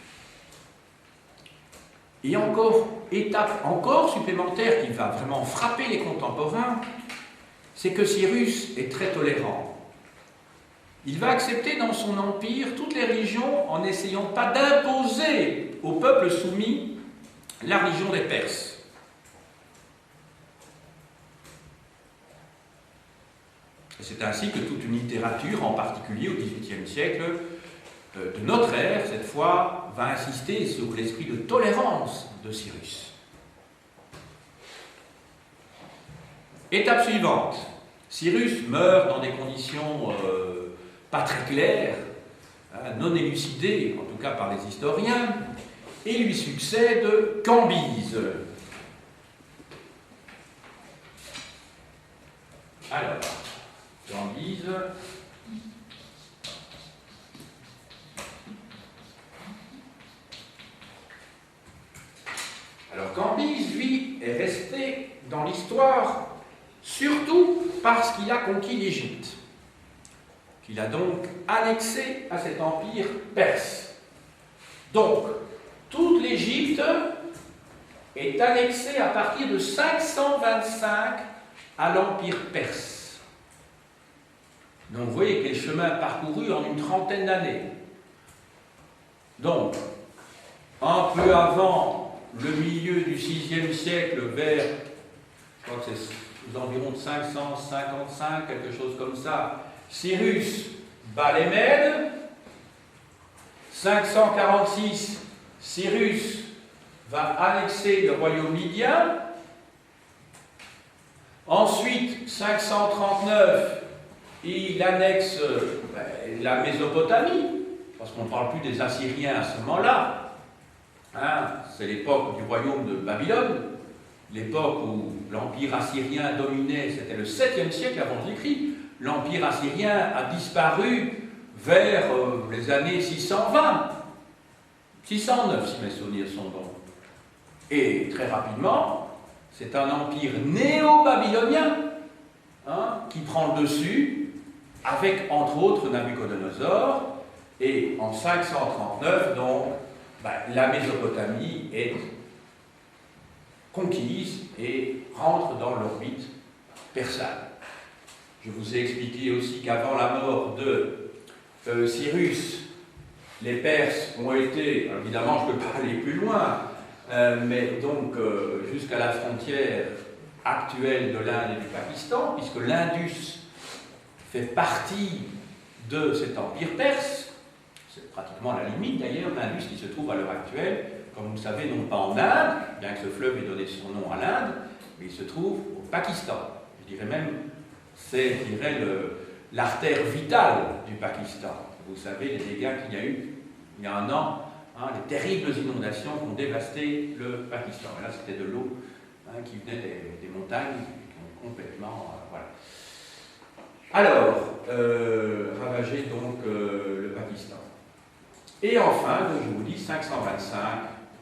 Et encore, étape encore supplémentaire qui va vraiment frapper les contemporains, c'est que Cyrus est très tolérant. Il va accepter dans son empire toutes les religions en n'essayant pas d'imposer au peuple soumis la religion des Perses. Et c'est ainsi que toute une littérature, en particulier au XVIIIe siècle, de notre ère, cette fois, va insister sur l'esprit de tolérance de Cyrus. Étape suivante. Cyrus meurt dans des conditions pas très claires, non élucidées, en tout cas par les historiens, et lui succède Cambyse. Alors, Cambyse. Alors Cambyse, lui, est resté dans l'histoire surtout parce qu'il a conquis l'Égypte, qu'il a donc annexé à cet empire perse. Donc, toute l'Égypte est annexée à partir de 525 à l'empire perse. Donc vous voyez quel chemin parcouru en une trentaine d'années. Donc, un peu avant le milieu du VIe siècle, vers, je crois que c'est aux environs de 555, quelque chose comme ça, Cyrus bat les Mèdes. 546, Cyrus va annexer le royaume lydien. Ensuite, 539, il annexe la Mésopotamie, parce qu'on ne parle plus des Assyriens à ce moment-là. Hein, c'est l'époque du royaume de Babylone, l'époque où l'empire assyrien dominait, c'était le 7e siècle avant Jésus-Christ. L'empire assyrien a disparu vers les années 620, 609 si mes souvenirs sont bons. Et très rapidement, c'est un empire néo-babylonien qui prend le dessus, avec entre autres Nabuchodonosor, et en 539, donc, la Mésopotamie est conquise et rentre dans l'orbite persane. Je vous ai expliqué aussi qu'avant la mort de Cyrus, les Perses ont été, évidemment je ne peux pas aller plus loin, mais donc jusqu'à la frontière actuelle de l'Inde et du Pakistan, puisque l'Indus fait partie de cet empire perse. C'est pratiquement la limite d'ailleurs, l'Indus qui se trouve à l'heure actuelle, comme vous le savez, non pas en Inde, bien que ce fleuve ait donné son nom à l'Inde, mais il se trouve au Pakistan. Je dirais même, c'est, l'artère vitale du Pakistan. Vous savez les dégâts qu'il y a eu il y a un an, les terribles inondations qui ont dévasté le Pakistan. Et là, c'était de l'eau qui venait des montagnes, qui ont complètement... voilà. Alors, ravager donc le Pakistan. Et enfin, donc, je vous dis, 525,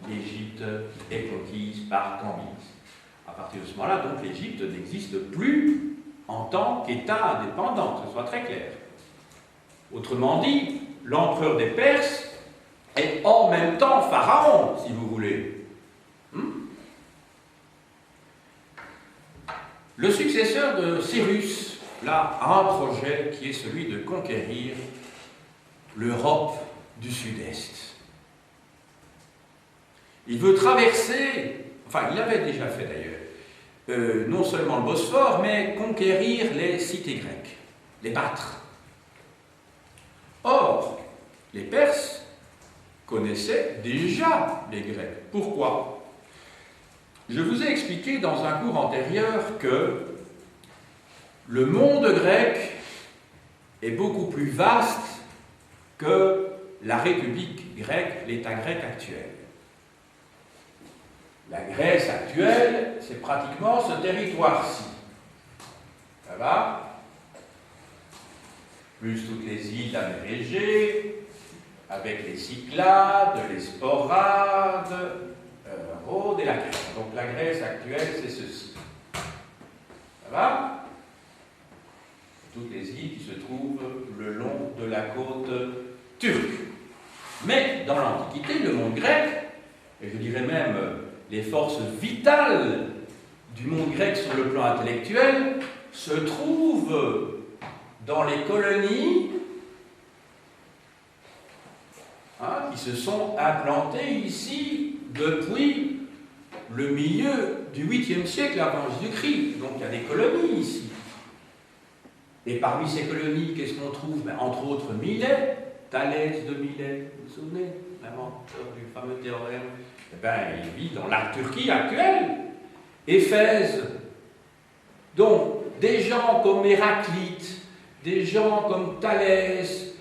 l'Égypte est conquise par Cambyse. À partir de ce moment-là, donc, l'Égypte n'existe plus en tant qu'État indépendant, que ce soit très clair. Autrement dit, l'empereur des Perses est en même temps pharaon, si vous voulez. Le successeur de Cyrus, là, a un projet qui est celui de conquérir l'Europe du Sud-Est. Il veut traverser, enfin, il l'avait déjà fait d'ailleurs, non seulement le Bosphore, mais conquérir les cités grecques, les battre. Or, les Perses connaissaient déjà les Grecs. Pourquoi? Je vous ai expliqué dans un cours antérieur que le monde grec est beaucoup plus vaste que la République grecque, l'État grec actuel. La Grèce actuelle, c'est pratiquement ce territoire-ci. Ça va? Plus toutes les îles d'Amérique Égée, avec les Cyclades, les Sporades, Rhodes et la Grèce. Donc la Grèce actuelle, c'est ceci. Ça va? Toutes les îles qui se trouvent le long de la côte turque. Mais dans l'Antiquité, le monde grec, et je dirais même les forces vitales du monde grec sur le plan intellectuel, se trouvent dans les colonies qui se sont implantées ici depuis le milieu du 8e siècle avant Jésus-Christ. Donc il y a des colonies ici. Et parmi ces colonies, qu'est-ce qu'on trouve? Entre autres Milet, Thalès de Milet, vous vous souvenez, l'inventeur du fameux théorème? Eh bien, il vit dans la Turquie actuelle, Éphèse. Donc, des gens comme Héraclite, des gens comme Thalès,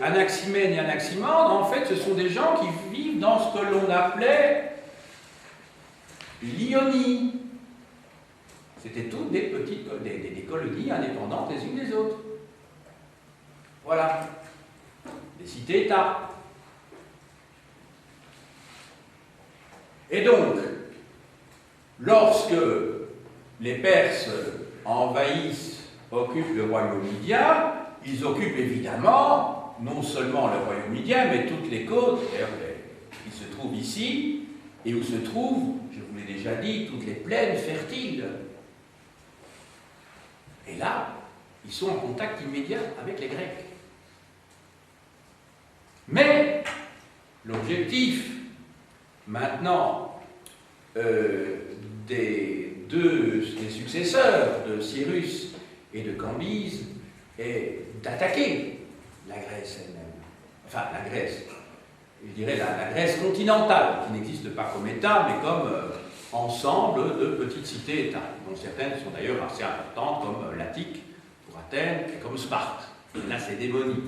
Anaximène et Anaximandre, en fait, ce sont des gens qui vivent dans ce que l'on appelait l'Ionie. C'était toutes des petites des colonies indépendantes les unes des autres. Voilà. Des cités-États. Et donc, lorsque les Perses envahissent, occupent le royaume mydien, ils occupent évidemment non seulement le royaume mydien, mais toutes les côtes, qui se trouvent ici, et où se trouvent, je vous l'ai déjà dit, toutes les plaines fertiles. Et là, ils sont en contact immédiat avec les Grecs. Mais l'objectif, maintenant, des successeurs de Cyrus et de Cambyse est d'attaquer la Grèce elle-même. Enfin, la Grèce, je dirais la Grèce continentale, qui n'existe pas comme État, mais comme ensemble de petites cités-États, dont certaines sont d'ailleurs assez importantes, comme l'Attique, pour Athènes, et comme Sparte, la Cédémonie,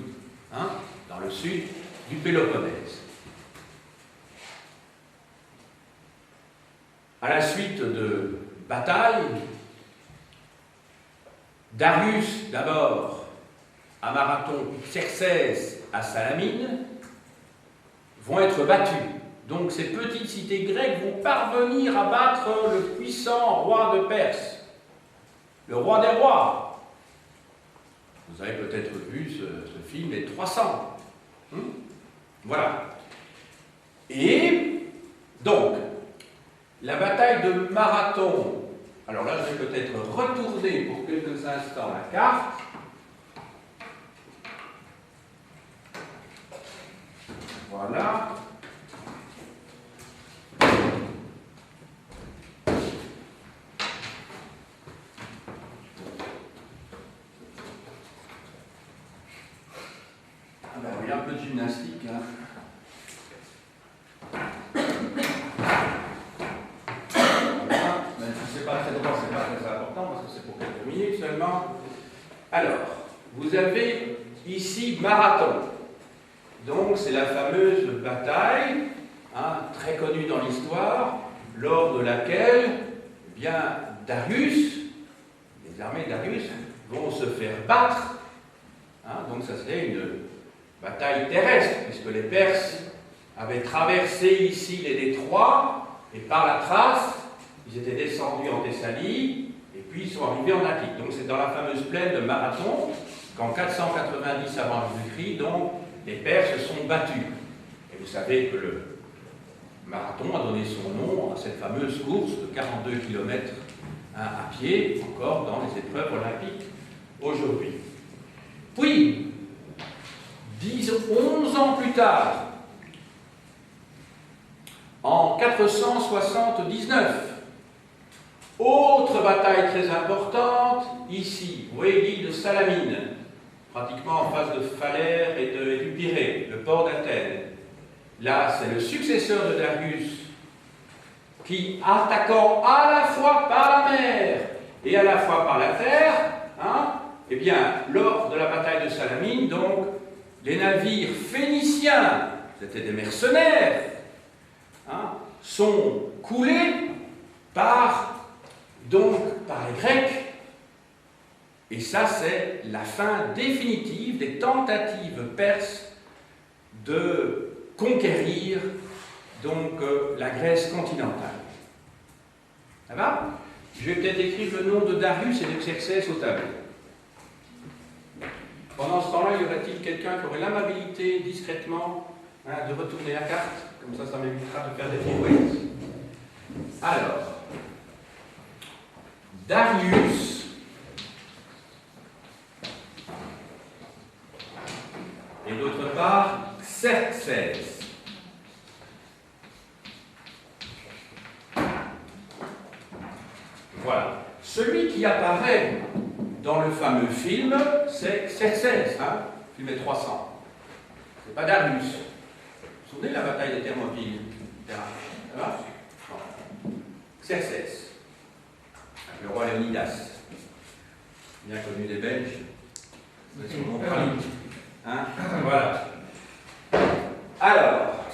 dans le sud du Péloponnèse. À la suite de batailles, Darius d'abord à Marathon, Xerxès à Salamine, vont être battus. Donc ces petites cités grecques vont parvenir à battre le puissant roi de Perse, le roi des rois. Vous avez peut-être vu ce film Les 300. Voilà. Et donc, la bataille de Marathon. Alors là, je vais peut-être retourner pour quelques instants la carte. Voilà. Il y a un peu de gymnastique. C'est pas très important parce que c'est pour quelques minutes seulement. Alors, vous avez ici Marathon. Donc, c'est la fameuse bataille, très connue dans l'histoire, lors de laquelle, Darius, les armées de Darius, vont se faire battre. Hein, donc ça c'est une bataille terrestre, puisque les Perses avaient traversé ici les détroits, et par la Thrace, ils étaient descendus en Thessalie, et puis ils sont arrivés en Attique. Donc c'est dans la fameuse plaine de Marathon qu'en 490 avant Jésus-Christ, donc, les Perses se sont battus. Et vous savez que le Marathon a donné son nom à cette fameuse course de 42 km à pied, encore dans les épreuves olympiques aujourd'hui. Puis, 11 ans plus tard, en 479, autre bataille très importante, ici, vous voyez l'île de Salamine, pratiquement en face de Phalère et du Pirée, le port d'Athènes. Là, c'est le successeur de Darius qui, attaquant à la fois par la mer et à la fois par la terre, hein, eh bien, lors de la bataille de Salamine, donc, les navires phéniciens, c'était des mercenaires, hein, sont coulés par les Grecs. Et ça, c'est la fin définitive des tentatives perses de conquérir donc la Grèce continentale. Ça va? Je vais peut-être écrire le nom de Darius et de Xerxès au tableau. Pendant ce temps-là, y aurait-il quelqu'un qui aurait l'amabilité, discrètement, hein, de retourner la carte? Comme ça m'évitera de faire des pirouettes. Alors, Darius et d'autre part Xerxès. Voilà. Celui qui apparaît dans le fameux film, c'est Xerxès, hein, film 300. C'est pas Darius. Vous vous souvenez de la bataille des Thermopyles? Xerxès, le roi Léonidas, bien connu des Belges, c'est son nom pratique. Hein, voilà. Alors,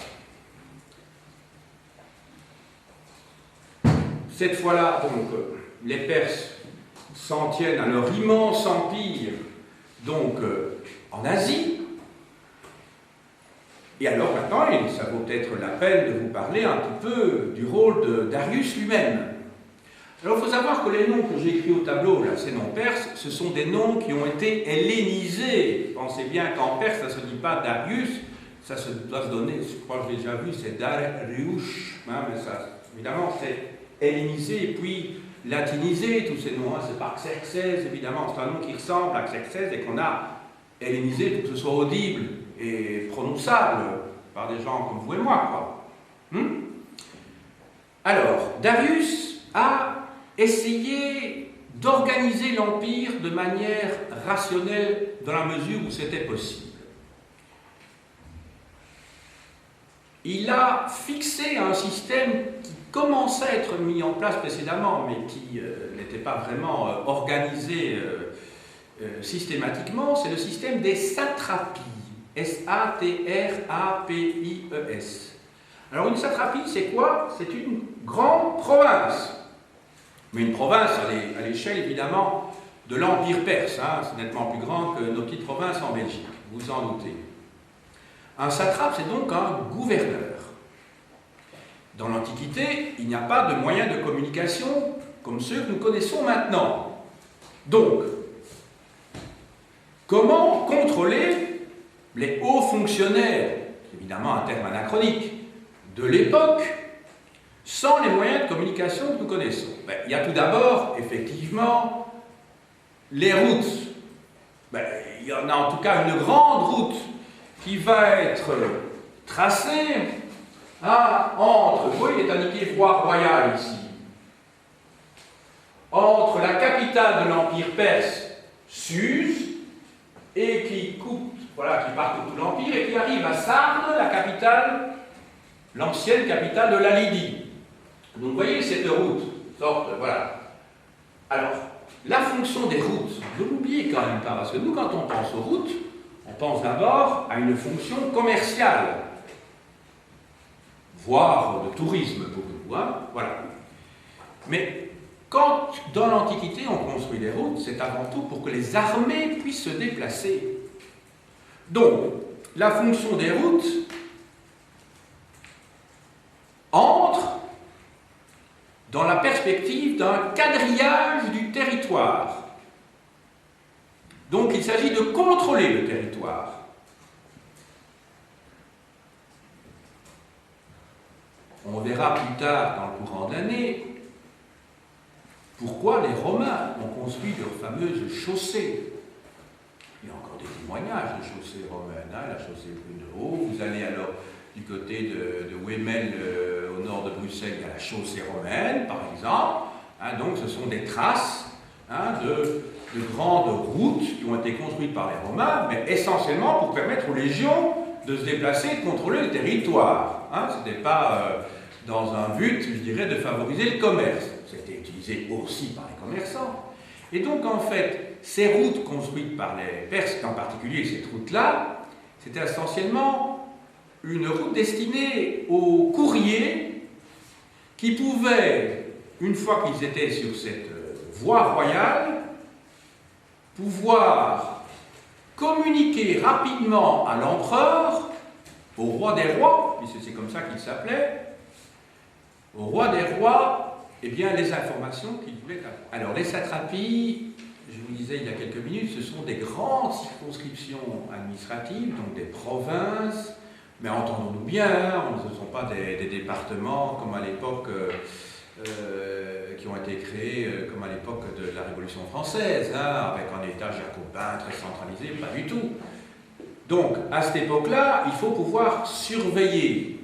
cette fois-là, donc, les Perses s'en tiennent à leur immense empire, donc, en Asie. Et alors maintenant, ça vaut peut-être la peine de vous parler un petit peu du rôle de Darius lui-même. Alors il faut savoir que les noms que j'ai écrits au tableau, là, ces noms perses, ce sont des noms qui ont été hellénisés. Pensez bien qu'en perse, ça ne se dit pas Darius, ça doit se donner, je crois que je l'ai déjà vu, c'est Dariush, hein, mais ça, évidemment, c'est hellénisé et puis latinisé, tous ces noms, hein, c'est pas Xerxès, évidemment, c'est un nom qui ressemble à Xerxès et qu'on a hellénisé pour que ce soit audible et prononçable par des gens comme vous et moi, quoi. Alors, Darius a essayé d'organiser l'Empire de manière rationnelle dans la mesure où c'était possible. Il a fixé un système qui commençait à être mis en place précédemment, mais qui n'était pas vraiment organisé systématiquement, c'est le système des satrapies. S-A-T-R-A-P-I-E-S. Alors une satrapie, c'est quoi? C'est une grande province. Mais une province à l'échelle, évidemment, de l'Empire perse. Hein. C'est nettement plus grand que nos petites provinces en Belgique, vous en doutez. Un satrape, c'est donc un gouverneur. Dans l'Antiquité, il n'y a pas de moyens de communication comme ceux que nous connaissons maintenant. Donc, comment contrôler les hauts fonctionnaires, évidemment un terme anachronique, de l'époque, sans les moyens de communication que nous connaissons? Il y a tout d'abord, effectivement, les routes. Il y en a en tout cas une grande route qui va être tracée entre, vous voyez, il est indiqué voie royale ici, entre la capitale de l'Empire perse, Suse, et qui coupe, voilà, qui parcourt tout l'Empire et qui arrive à Sardes, la capitale, l'ancienne capitale de la Lydie. Donc vous voyez cette route, sorte, voilà. Alors, la fonction des routes, ne l'oubliez quand même pas, parce que nous, quand on pense aux routes, on pense d'abord à une fonction commerciale, voire de tourisme pour nous, hein, voilà. Mais Quand, dans l'Antiquité, on construit des routes, c'est avant tout pour que les armées puissent se déplacer. Donc, la fonction des routes entre dans la perspective d'un quadrillage du territoire. Donc, il s'agit de contrôler le territoire. On verra plus tard, dans le courant d'année, pourquoi les Romains ont construit leurs fameuses chaussées. Il y a encore des témoignages de chaussées romaines, hein, la chaussée Brunehaut. Vous allez alors du côté de Wemmel, au nord de Bruxelles, il y a la chaussée romaine, par exemple. Hein, donc ce sont des traces de grandes routes qui ont été construites par les Romains, mais essentiellement pour permettre aux légions de se déplacer et de contrôler le territoire. Hein, ce n'était pas dans un but, je dirais, de favoriser le commerce. C'était utilisé aussi par les commerçants. Et donc, en fait, ces routes construites par les Perses, en particulier cette route-là, c'était essentiellement une route destinée aux courriers qui pouvaient, une fois qu'ils étaient sur cette voie royale, pouvoir communiquer rapidement à l'empereur, au roi des rois, puisque c'est comme ça qu'il s'appelait, au roi des rois, eh bien, les informations qu'il voulait avoir. Alors, les satrapies, je vous disais il y a quelques minutes, ce sont des grandes circonscriptions administratives, donc des provinces, mais entendons-nous bien, ce ne sont pas des départements comme à l'époque, qui ont été créés comme à l'époque de la Révolution française, avec un État jacobin très centralisé, pas du tout. Donc, à cette époque-là, il faut pouvoir surveiller.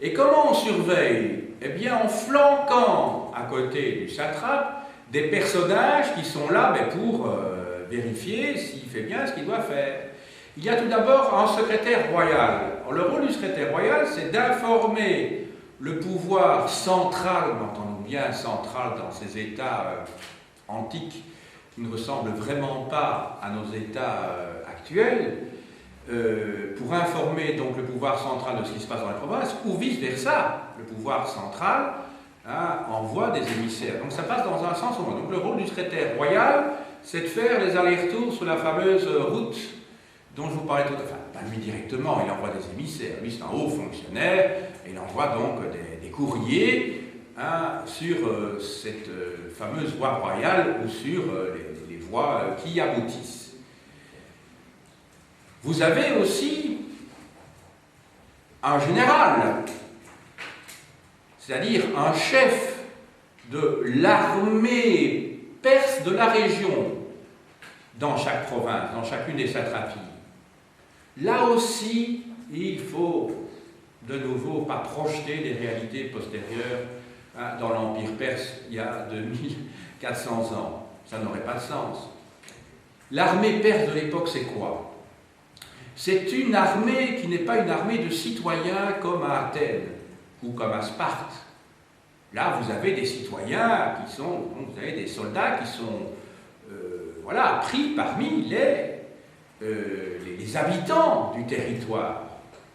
Et comment on surveille? Eh bien, en flanquant à côté du satrape des personnages qui sont là pour vérifier s'il fait bien ce qu'il doit faire. Il y a tout d'abord un secrétaire royal. Alors, le rôle du secrétaire royal, c'est d'informer le pouvoir central, entendons bien central dans ces États antiques qui ne ressemblent vraiment pas à nos États actuels, pour informer donc le pouvoir central de ce qui se passe dans les provinces, ou vice-versa, le pouvoir central envoie des émissaires. Donc ça passe dans un sens ou l'autre. Donc le rôle du secrétaire royal, c'est de faire les allers-retours sur la fameuse route dont je vous parlais tout à l'heure. Enfin, pas lui directement, il envoie des émissaires. Lui, c'est un haut fonctionnaire, et il envoie donc des courriers sur cette fameuse voie royale ou sur les voies qui y aboutissent. Vous avez aussi un général, c'est-à-dire un chef de l'armée perse de la région dans chaque province, dans chacune des satrapies. Là aussi, il faut de nouveau pas projeter des réalités postérieures dans l'Empire perse il y a 2400 ans. Ça n'aurait pas de sens. L'armée perse de l'époque, c'est quoi? C'est une armée qui n'est pas une armée de citoyens comme à Athènes ou comme à Sparte. Là, vous avez des citoyens qui sont, vous avez des soldats qui sont pris parmi les habitants du territoire.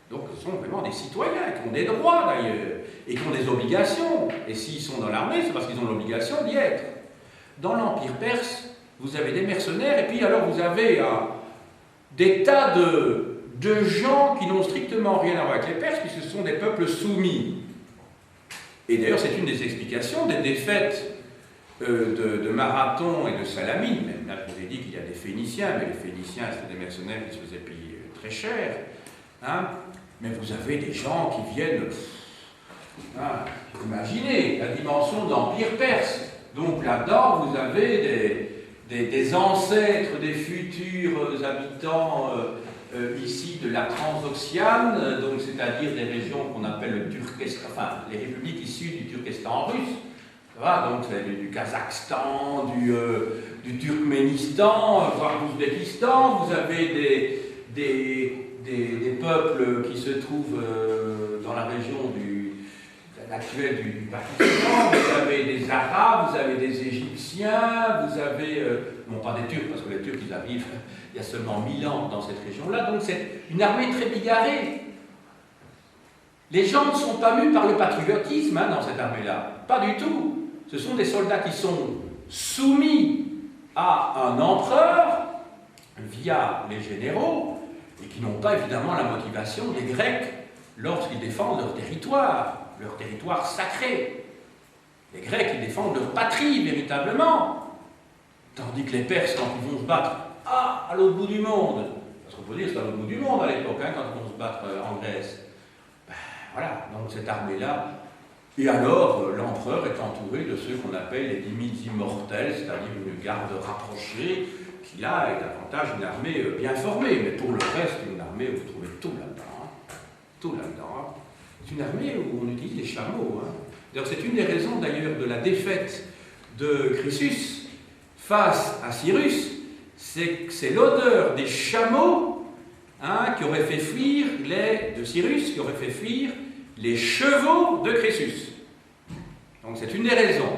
Donc, ce sont vraiment des citoyens qui ont des droits d'ailleurs et qui ont des obligations. Et s'ils sont dans l'armée, c'est parce qu'ils ont l'obligation d'y être. Dans l'Empire perse, vous avez des mercenaires et puis alors vous avez des tas de gens qui n'ont strictement rien à voir avec les Perses, puisque ce sont des peuples soumis. Et d'ailleurs, c'est une des explications des défaites de Marathon et de Salamine. Même là, je vous ai dit qu'il y a des Phéniciens, mais les Phéniciens, c'était des mercenaires qui se faisaient payer très cher. Mais vous avez des gens qui viennent... imaginez la dimension de l'Empire perse. Donc là-dedans, vous avez des ancêtres des futurs habitants ici de la Transoxiane, donc c'est-à-dire des régions qu'on appelle le Turkestan, enfin les républiques issues du Turkestan russe, donc du Kazakhstan, du Turkménistan, voire l'Ouzbékistan. Vous avez des peuples qui se trouvent dans la région actuelle du Pakistan, vous avez des Arabes, vous avez des Égyptiens, vous avez, non pas des Turcs, parce que les Turcs ils arrivent il y a seulement 1000 ans dans cette région-là, donc c'est une armée très bigarrée. Les gens ne sont pas mus par le patriotisme dans cette armée-là, pas du tout. ce sont des soldats qui sont soumis à un empereur via les généraux et qui n'ont pas évidemment la motivation des Grecs lorsqu'ils défendent leur territoire sacré. Les Grecs, ils défendent leur patrie véritablement, tandis que les Perses, quand ils vont se battre à l'autre bout du monde, parce qu'on peut dire que c'est à l'autre bout du monde à l'époque, hein, quand ils vont se battre en Grèce, ben, voilà, donc cette armée-là. Et alors, l'empereur est entouré de ceux qu'on appelle les limites immortels, c'est-à-dire une garde rapprochée, qui là est davantage une armée bien formée, mais pour le reste, une armée où vous trouvez tout là-dedans. Hein. Tout là-dedans. Hein. C'est une armée où on utilise les chameaux. Hein. C'est une des raisons d'ailleurs de la défaite de Chrysus face à Cyrus, c'est l'odeur des chameaux hein, qui aurait fait fuir de Cyrus, qui aurait fait fuir les chevaux de Chrysus. Donc c'est une des raisons.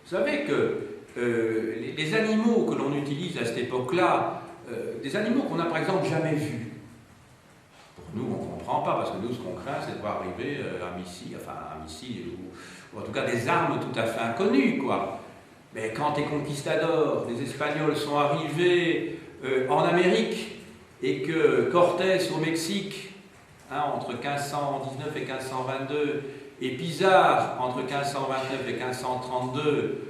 Vous savez que les animaux que l'on utilise à cette époque-là, des animaux qu'on n'a par exemple jamais vus, pour nous on ne comprend pas, parce que nous ce qu'on craint c'est de voir arriver un missile, ou en tout cas des armes tout à fait inconnues, quoi. Mais quand les conquistadors, les Espagnols sont arrivés en Amérique, et que Cortés au Mexique, hein, entre 1519 et 1522, et Pizarre, entre 1529 et 1532,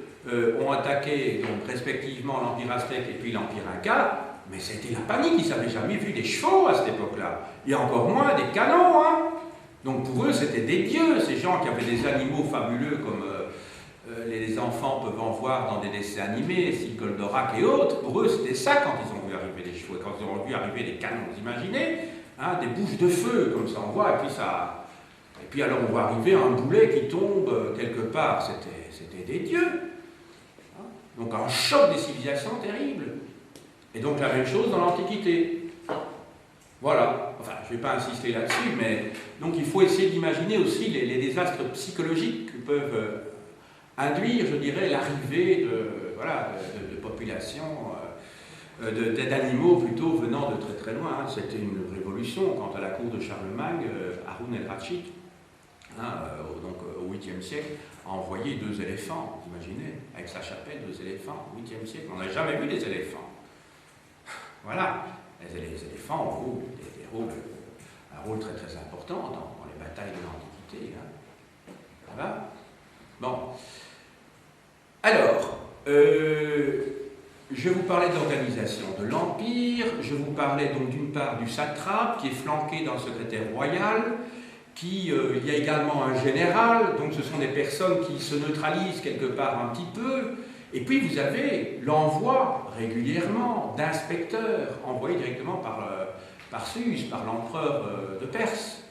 ont attaqué donc, respectivement l'Empire aztèque et puis l'Empire inca, mais c'était la panique, ils n'avaient jamais vu des chevaux à cette époque-là, et encore moins des canons. Hein. Donc pour eux, c'était des dieux, ces gens qui avaient des animaux fabuleux comme les enfants peuvent en voir dans des dessins animés, style Goldorak et autres. Pour eux, c'était ça quand ils ont vu arriver les chevaux, et quand ils ont vu arriver les canons, vous imaginez, hein, des bouches de feu, comme ça on voit, et puis ça... Et puis alors on voit arriver un boulet qui tombe quelque part, c'était des dieux. Donc un choc des civilisations terrible. Et donc la même chose dans l'Antiquité. Voilà. Enfin, je ne vais pas insister là-dessus, mais donc il faut essayer d'imaginer aussi les désastres psychologiques que peuvent induire, je dirais, l'arrivée de populations, d'animaux plutôt venant de très très loin. Hein. C'était une révolution quand à la cour de Charlemagne, Haroun el-Rachid, donc au 8e siècle, a envoyé 2 éléphants, vous imaginez, avec sa chapelle, 2 éléphants, au 8e siècle. On n'a jamais vu des éléphants. Voilà, les éléphants ont un rôle très très important dans les batailles de l'Antiquité. Hein. Voilà. Bon. Alors, je vous parlais de l'organisation de l'Empire, je vous parlais donc d'une part du satrape qui est flanqué dans le secrétaire royal, il y a également un général, donc ce sont des personnes qui se neutralisent quelque part un petit peu, et puis vous avez l'envoi régulièrement d'inspecteurs envoyés directement par Sus, par l'empereur de Perse.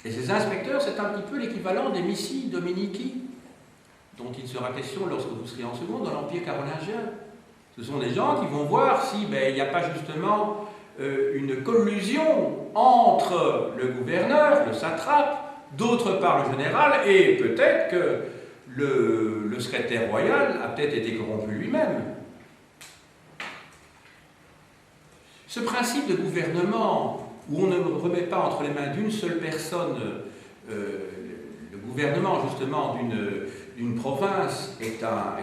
Et ces inspecteurs, c'est un petit peu l'équivalent des missi dominici, dont il sera question lorsque vous serez en seconde dans l'Empire carolingien. Ce sont des gens qui vont voir si il n'y a pas justement une collusion entre le gouverneur, le satrape, d'autre part le général, et peut-être que le secrétaire royal a peut-être été corrompu lui-même. Ce principe de gouvernement, où on ne remet pas entre les mains d'une seule personne le gouvernement justement d'une province, est un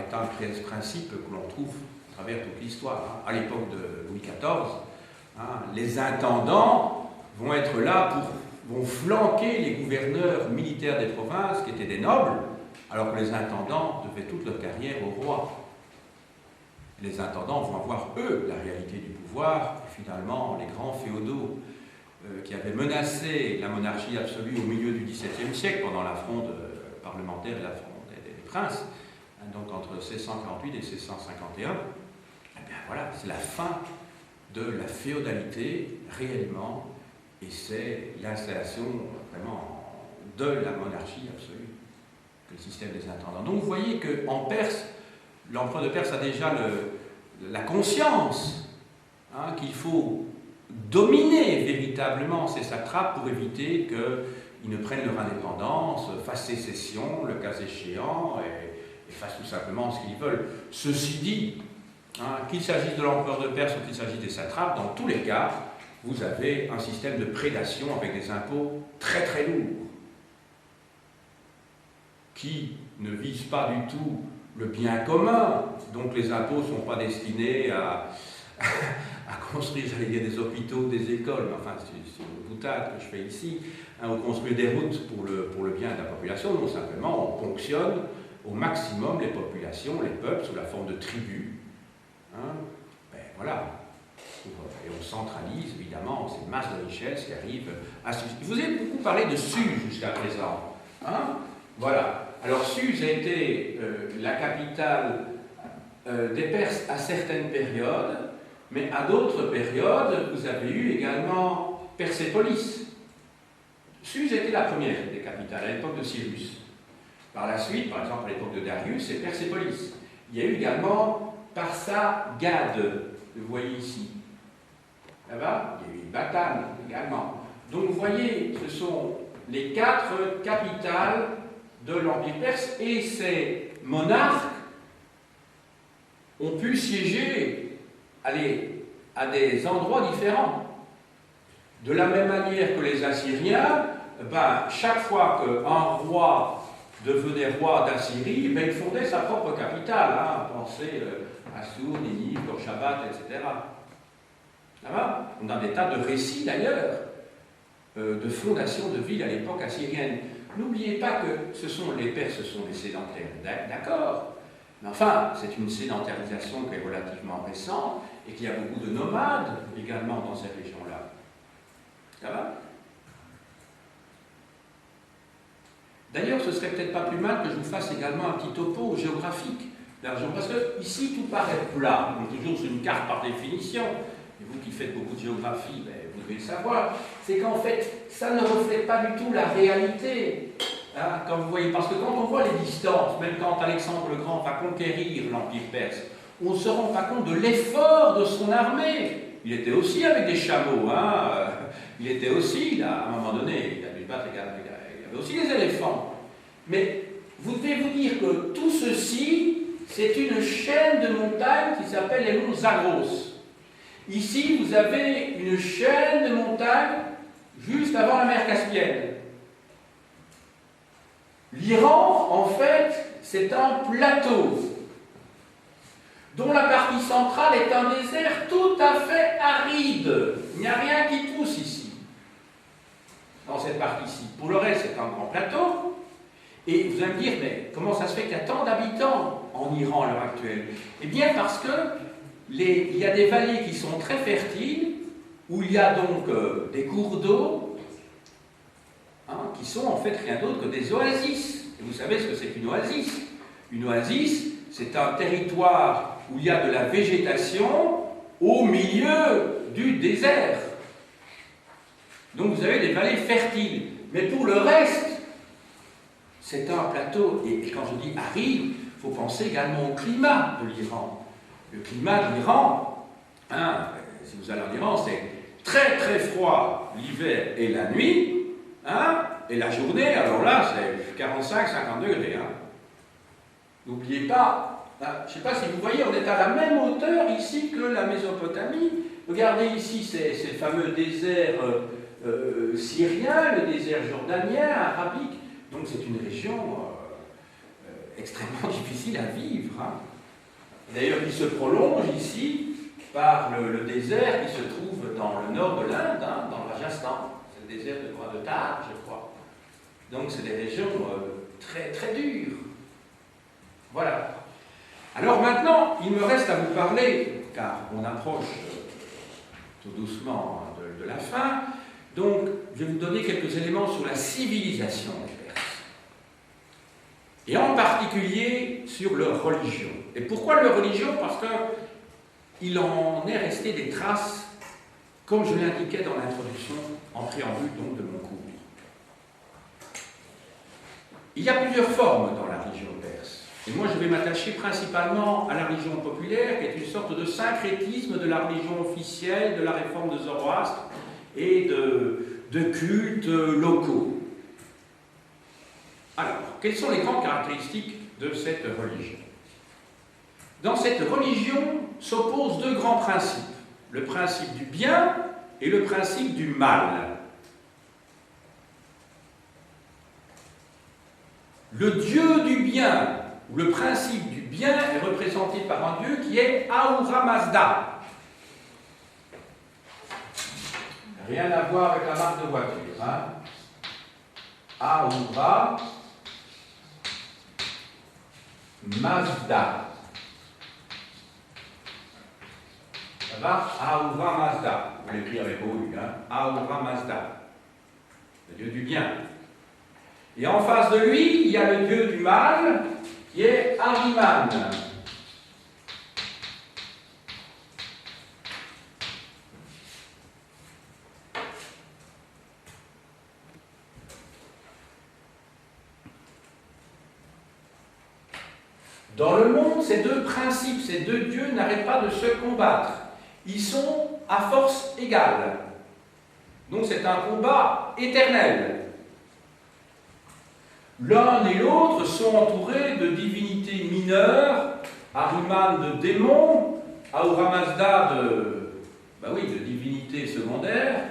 principe que l'on trouve à travers toute l'histoire. Hein. À l'époque de Louis XIV, hein, les intendants vont être là vont flanquer les gouverneurs militaires des provinces qui étaient des nobles, alors que les intendants devaient toute leur carrière au roi. Les intendants vont avoir, eux, la réalité du pouvoir, et finalement, les grands féodaux qui avaient menacé la monarchie absolue au milieu du XVIIe siècle, pendant la fronde parlementaire et la fronde des princes, hein, donc entre 1648 et 1651, eh bien voilà, c'est la fin de la féodalité, réellement, et c'est l'installation vraiment de la monarchie absolue, que le système des intendants. Donc vous voyez qu'en Perse, l'empereur de Perse a déjà la conscience hein, qu'il faut dominer véritablement ces satrapes pour éviter qu'ils ne prennent leur indépendance, fassent sécession, le cas échéant, et fassent tout simplement ce qu'ils veulent. Ceci dit, hein, qu'il s'agisse de l'empereur de Perse ou qu'il s'agisse des satrapes, dans tous les cas, vous avez un système de prédation avec des impôts très très lourds. qui ne vise pas du tout le bien commun, donc les impôts ne sont pas destinés à construire, j'allais dire, des hôpitaux, des écoles, enfin c'est une boutade que je fais ici, hein, ou construire des routes pour le bien de la population, non, simplement on ponctionne au maximum les populations, les peuples, sous la forme de tribus. Hein, ben voilà. Et on centralise évidemment ces masses de richesse qui arrivent à Suse. Je vous ai beaucoup parlé de Suse jusqu'à présent. Hein, voilà. Alors Suse a été la capitale des Perses à certaines périodes, mais à d'autres périodes, vous avez eu également Persépolis. Suse était la première des capitales à l'époque de Cyrus. Par la suite, par exemple à l'époque de Darius, c'est Persépolis. Il y a eu également Parsagade, vous voyez ici. Là-bas, il y a eu Batane également. Donc vous voyez, ce sont les 4 capitales de l'Empire perse, et ces monarques ont pu siéger à des endroits différents. De la même manière que les Assyriens, chaque fois qu'un roi devenait roi d'Assyrie, il fondait sa propre capitale. Hein. Pensez à Assur, Ninive, Khorchabat, etc. Là-bas, on a des tas de récits d'ailleurs de fondation de villes à l'époque assyrienne. N'oubliez pas que les Perses, ce sont des sédentaires, d'accord, mais enfin, c'est une sédentarisation qui est relativement récente et qu'il y a beaucoup de nomades également dans cette région-là. Ça va? D'ailleurs, ce serait peut-être pas plus mal que je vous fasse également un petit topo géographique de la région, parce que ici, tout paraît plat, donc toujours sur une carte par définition, et vous qui faites beaucoup de géographie, vous devez le savoir, c'est qu'en fait, ça ne reflète pas du tout la réalité. Hein, quand vous voyez, parce que quand on voit les distances, même quand Alexandre le Grand va conquérir l'Empire perse, on ne se rend pas compte de l'effort de son armée. Il était aussi avec des chameaux, hein, il était aussi, là, à un moment donné, il a dû battre, il y avait aussi des éléphants. Mais vous devez vous dire que tout ceci, c'est une chaîne de montagnes qui s'appelle les monts Zagros. Ici, vous avez une chaîne de montagnes juste avant la mer Caspienne. L'Iran, en fait, c'est un plateau dont la partie centrale est un désert tout à fait aride. Il n'y a rien qui pousse ici, dans cette partie-ci. Pour le reste, c'est un grand plateau. Et vous allez me dire, mais comment ça se fait qu'il y a tant d'habitants en Iran à l'heure actuelle? Eh bien, parce que il y a des vallées qui sont très fertiles, où il y a donc des cours d'eau, hein, qui sont en fait rien d'autre que des oasis. Et vous savez ce que c'est qu'une oasis? Une oasis, c'est un territoire où il y a de la végétation au milieu du désert. Donc vous avez des vallées fertiles. Mais pour le reste, c'est un plateau. Et quand je dis aride, il faut penser également au climat de l'Iran. Le climat de l'Iran, hein, si vous allez en Iran, c'est très très froid l'hiver et la nuit, hein, et la journée, alors là, c'est 45-50 degrés. Hein. N'oubliez pas, hein, je ne sais pas si vous voyez, on est à la même hauteur ici que la Mésopotamie. Regardez ici ces fameux déserts syriens, le désert jordanien, arabique. Donc c'est une région extrêmement difficile à vivre. Hein. D'ailleurs, qui se prolonge ici par le désert qui se trouve dans le nord de l'Inde, hein, dans le Rajasthan. C'est le désert de Thar, je crois. Donc c'est des régions très très dures. Voilà. Alors maintenant, il me reste à vous parler, car on approche tout doucement de la fin, donc je vais vous donner quelques éléments sur la civilisation des Perses. Et en particulier sur leur religion. Et pourquoi leur religion? Parce qu'il en est resté des traces, comme je l'indiquais dans l'introduction, en préambule donc de mon cours. Il y a plusieurs formes dans la religion perse. Et moi, je vais m'attacher principalement à la religion populaire, qui est une sorte de syncrétisme de la religion officielle, de la réforme de Zoroastre et de cultes locaux. Alors, quelles sont les grandes caractéristiques de cette religion? Dans cette religion s'opposent deux grands principes, le principe du bien et le principe du mal. Le Dieu du bien, ou le principe du bien, est représenté par un Dieu qui est Ahura Mazda. Rien à voir avec la marque de voiture. Hein. Ahura Mazda. Ça va? Ahura Mazda. Vous l'écrivez avec OU. Hein? Ahura Mazda. Le Dieu du bien. Et en face de lui, il y a le Dieu du mal, qui est Ahriman. Dans le monde, ces deux principes, ces deux dieux n'arrêtent pas de se combattre. Ils sont à force égale. Donc c'est un combat éternel. L'un et l'autre sont entourés de divinités mineures, Ahriman de démons, Ahura Mazda de divinités secondaires,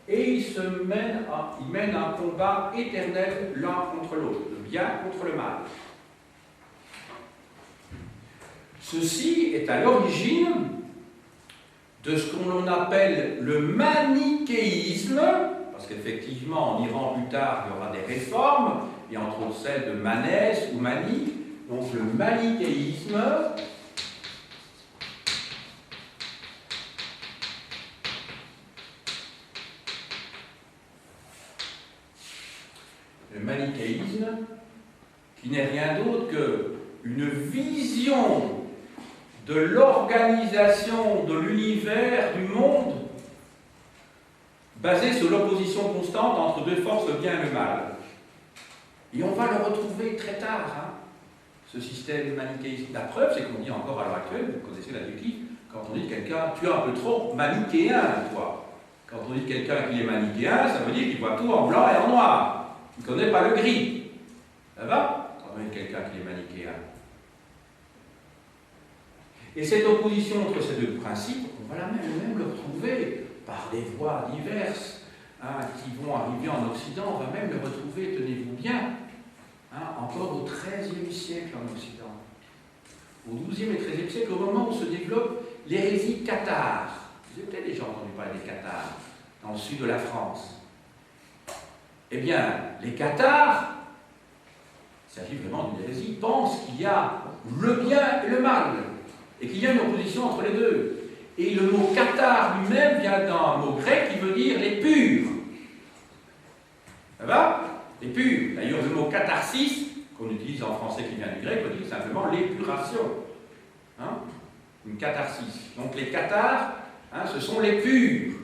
et ils mènent un combat éternel l'un contre l'autre, le bien contre le mal. Ceci est à l'origine de ce qu'on appelle le manichéisme, parce qu'effectivement, en Iran plus tard, il y aura des réformes, et entre autres celles de Manès ou Mani, donc le manichéisme. Le manichéisme, qui n'est rien d'autre qu'une vision de l'organisation de l'univers, du monde, basée sur l'opposition constante entre deux forces, le bien et le mal. Et on va le retrouver très tard, hein, ce système manichéiste. La preuve, c'est qu'on dit encore à l'heure actuelle, vous connaissez l'adjectif, quand on dit quelqu'un, tu es un peu trop manichéen, toi. Quand on dit quelqu'un qui est manichéen, ça veut dire qu'il voit tout en blanc et en noir. Il ne connaît pas le gris. Ça va? Quand on dit quelqu'un qui est manichéen. Et cette opposition entre ces deux principes, on va même le retrouver par des voies diverses, hein, qui vont arriver en Occident. On va même le retrouver, tenez-vous bien, hein, encore au XIIIe siècle en Occident. Au XIIe et XIIIe siècle, au moment où se développe l'hérésie cathare. Vous avez peut-être déjà entendu parler des cathares dans le sud de la France. Eh bien, les cathares, il s'agit vraiment d'une hérésie, pensent qu'il y a le bien et le mal, et qu'il y a une opposition entre les deux. Et le mot cathare lui-même vient d'un mot grec qui veut dire les purs. Ça va? Les purs. D'ailleurs, le mot catharsis, qu'on utilise en français qui vient du grec, veut dire simplement l'épuration. Hein? Une catharsis. Donc les cathares, hein, ce sont les purs.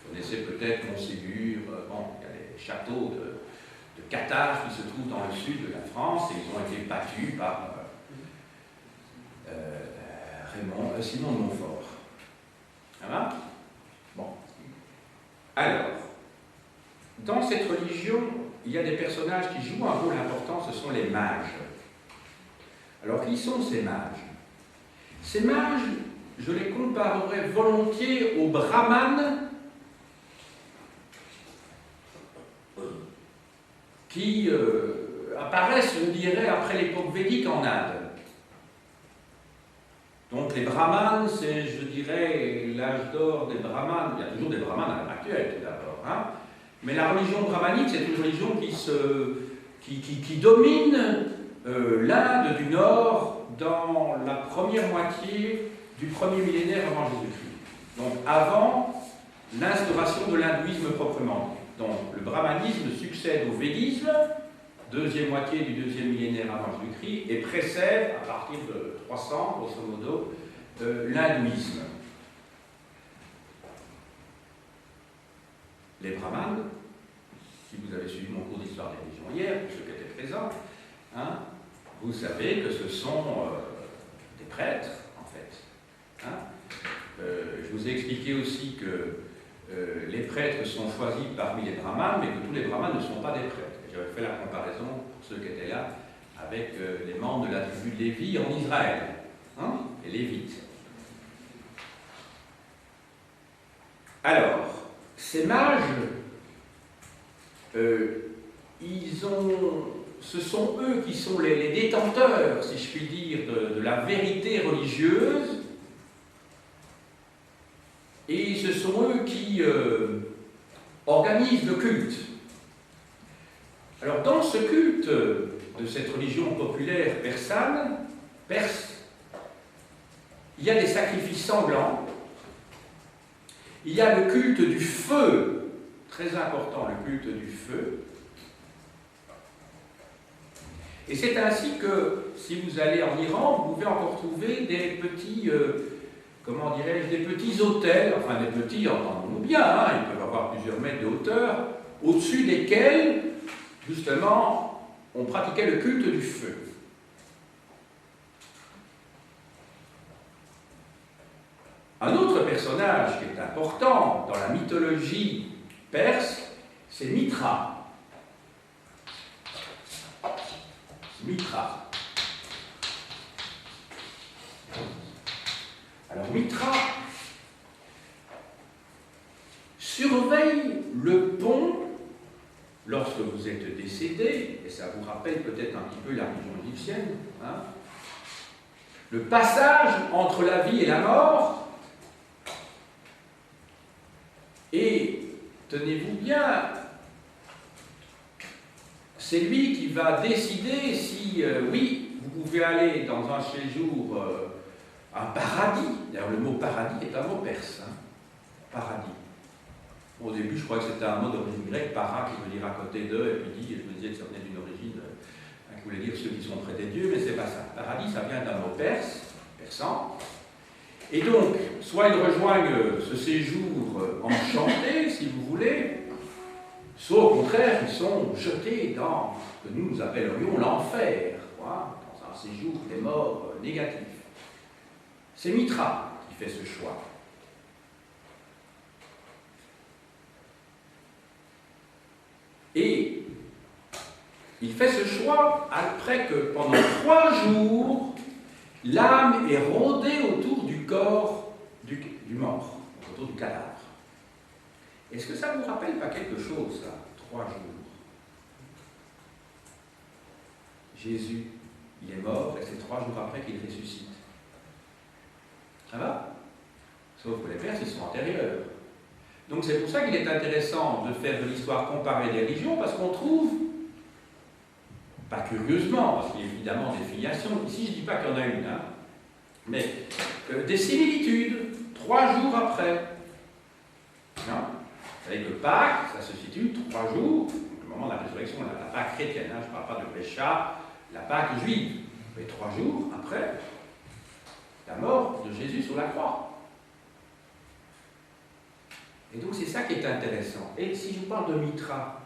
Vous connaissez peut-être Montségur, bon, il y a les châteaux de cathares qui se trouvent dans le sud de la France et ils ont été battus par Simon de Montfort. Ça va? Bon. Alors, dans cette religion, il y a des personnages qui jouent un rôle important, ce sont les mages. Alors, qui sont ces mages? Ces mages, je les comparerais volontiers aux brahmanes qui apparaissent, je dirais, après l'époque védique en Inde. Donc les brahmanes, c'est, je dirais, l'âge d'or des brahmanes. Il y a toujours des brahmanes à l'heure actuelle, tout d'abord. Hein. Mais la religion brahmanique, c'est une religion qui domine l'Inde du Nord dans la première moitié du premier millénaire avant Jésus-Christ. Donc avant l'instauration de l'hindouisme proprement dit. Donc le brahmanisme succède au védisme, deuxième moitié du deuxième millénaire avant Jésus-Christ, et précède, à partir de 300, grosso modo, l'hindouisme. Les brahmanes, si vous avez suivi mon cours d'histoire des religions hier, pour ceux qui étaient présents, hein, vous savez que ce sont des prêtres, en fait. Hein. Je vous ai expliqué aussi que les prêtres sont choisis parmi les brahmanes, mais que tous les brahmanes ne sont pas des prêtres. J'avais fait la comparaison, pour ceux qui étaient là, avec les membres de la tribu de Lévi en Israël, hein, les Lévites. Alors, ces mages ce sont eux qui sont les détenteurs, si je puis dire, de la vérité religieuse, et ce sont eux qui organisent le culte. Alors, dans ce culte de cette religion populaire perse, il y a des sacrifices sanglants, il y a le culte du feu, très important, le culte du feu. Et c'est ainsi que, si vous allez en Iran, vous pouvez encore trouver des petits, comment dirais-je, des petits autels, enfin des petits, entendons-nous bien, hein, ils peuvent avoir plusieurs mètres de hauteur, au-dessus desquels, justement, on pratiquait le culte du feu. Un autre personnage qui est important dans la mythologie perse, c'est Mitra. Mitra. Alors Mitra surveille le pont lorsque vous êtes décédé, et ça vous rappelle peut-être un petit peu la religion égyptienne, hein, le passage entre la vie et la mort. Et tenez-vous bien, c'est lui qui va décider si, oui, vous pouvez aller dans un séjour, un paradis. D'ailleurs, le mot paradis est un mot perse. Hein, paradis. Au début, je crois que c'était un mot d'origine grecque, para, qui veut dire à côté d'eux, et puis dit, je me disais que ça venait d'une origine qui voulait dire ceux qui sont près des dieux, mais c'est pas ça. Paradis, ça vient d'un mot persan. Et donc, soit ils rejoignent ce séjour enchanté, si vous voulez, soit au contraire, ils sont jetés dans ce que nous appellerions l'enfer, dans un séjour des morts négatifs. C'est Mitra qui fait ce choix. Et il fait ce choix après que pendant 3 jours, l'âme est rôdée autour du corps du mort, autour du cadavre. Est-ce que ça ne vous rappelle pas quelque chose, ça, 3 jours? Jésus, il est mort, et c'est 3 jours après qu'il ressuscite. Ça va? Sauf que les Perses, ils sont antérieurs. Donc c'est pour ça qu'il est intéressant de faire de l'histoire comparée des religions, parce qu'on trouve, pas curieusement, parce qu'il y a évidemment des filiations, ici je ne dis pas qu'il y en a une, hein, mais des similitudes, 3 jours après. Non? Vous savez que Pâques, ça se situe 3 jours, au moment de la résurrection, la Pâques chrétienne, hein, je ne parle pas de Pécha, la Pâques juive, mais 3 jours après la mort de Jésus sur la croix. Et donc c'est ça qui est intéressant. Et si je vous parle de Mitra,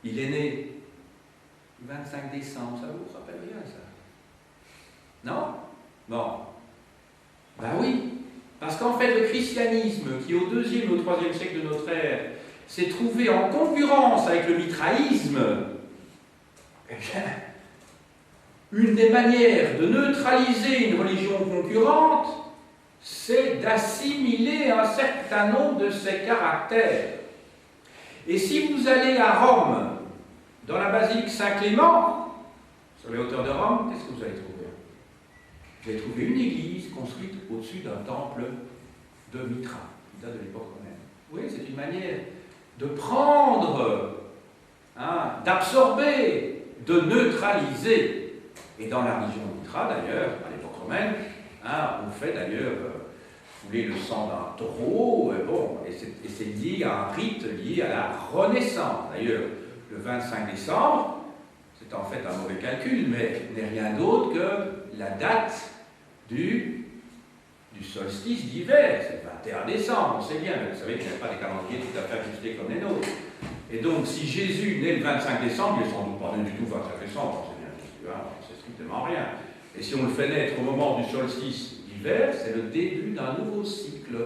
il est né le 25 décembre, ça vous rappelle rien ça? Non? Bon. Ben oui, parce qu'en fait le christianisme, qui au 2e et au 3e siècle de notre ère s'est trouvé en concurrence avec le mitraïsme, eh bien, une des manières de neutraliser une religion concurrente, c'est d'assimiler un certain nombre de ses caractères. Et si vous allez à Rome, dans la basilique Saint-Clément, sur les hauteurs de Rome, qu'est-ce que vous allez trouver? Vous allez trouver une église construite au-dessus d'un temple de Mitra, qui date de l'époque romaine. Oui, c'est une manière de prendre, hein, d'absorber, de neutraliser. Et dans la religion Mitra, d'ailleurs, à l'époque romaine, hein, on fait d'ailleurs fouler le sang d'un taureau, et c'est lié à un rite lié à la Renaissance. D'ailleurs, le 25 décembre, c'est en fait un mauvais calcul, mais n'est rien d'autre que la date du solstice d'hiver. C'est le 21 décembre, on sait bien, mais vous savez qu'il n'y a pas des calendriers tout à fait ajustés comme les nôtres. Et donc, si Jésus naît le 25 décembre, il n'est sans doute pas né du tout le 25 décembre, on sait bien, c'est strictement rien. Et si on le fait naître au moment du solstice d'hiver, c'est le début d'un nouveau cycle.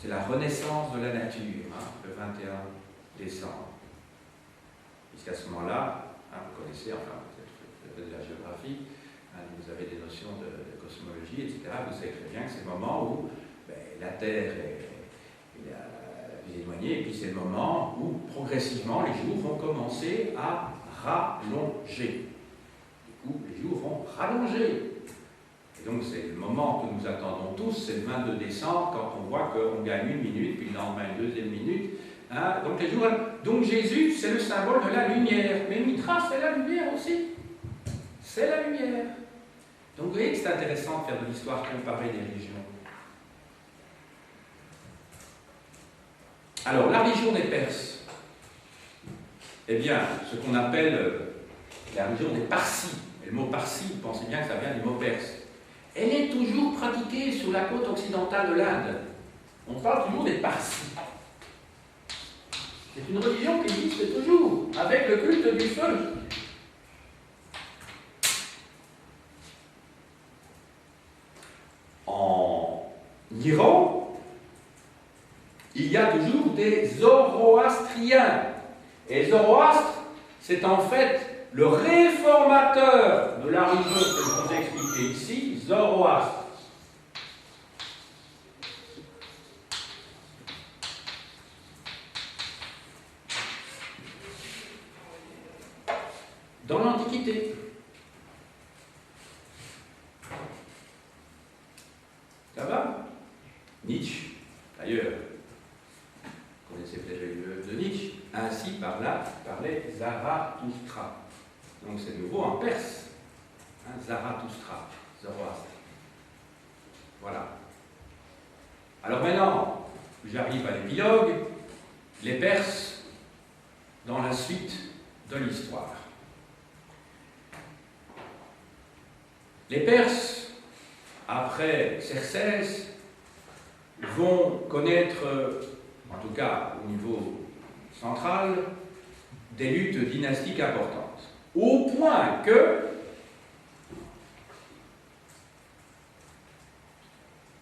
C'est la renaissance de la nature, hein, le 21 décembre. Puisqu'à ce moment-là, hein, vous connaissez, enfin, vous faites de la géographie, hein, vous avez des notions de cosmologie, etc. Vous savez très bien que c'est le moment où la Terre et les s'éloigner, et puis c'est le moment où progressivement les jours vont commencer à rallonger. Du coup, les jours vont rallonger. Et donc c'est le moment que nous attendons tous, c'est le 22 décembre, quand on voit qu'on gagne une minute, puis le lendemain une deuxième minute. Hein, donc Jésus, c'est le symbole de la lumière. Mais Mitra, c'est la lumière aussi. C'est la lumière. Donc vous voyez que c'est intéressant de faire de l'histoire comparée des religions. Alors, la religion des Perses, eh bien, ce qu'on appelle la religion des Parsis, et le mot Parsi, vous pensez bien que ça vient du mot perse, elle est toujours pratiquée sur la côte occidentale de l'Inde. On parle toujours des Parsis. C'est une religion qui existe toujours, avec le culte du feu. En Iran, il y a toujours des zoroastriens. Et Zoroastre, c'est en fait le réformateur de la religion que je vous ai expliqué ici, Zoroastre. Dans l'Antiquité. Ça va? Nietzsche, d'ailleurs, vous connaissez peut-être l'œuvre de Nietzsche, ainsi parlait Zarathustra. Donc c'est de nouveau en perse. Hein, Zarathustra, Zoroastre. Voilà. Alors maintenant, j'arrive à l'épilogue, les Perses dans la suite de l'histoire. Les Perses, après Xerxès, vont connaître, en tout cas au niveau central, des luttes dynastiques importantes. Au point que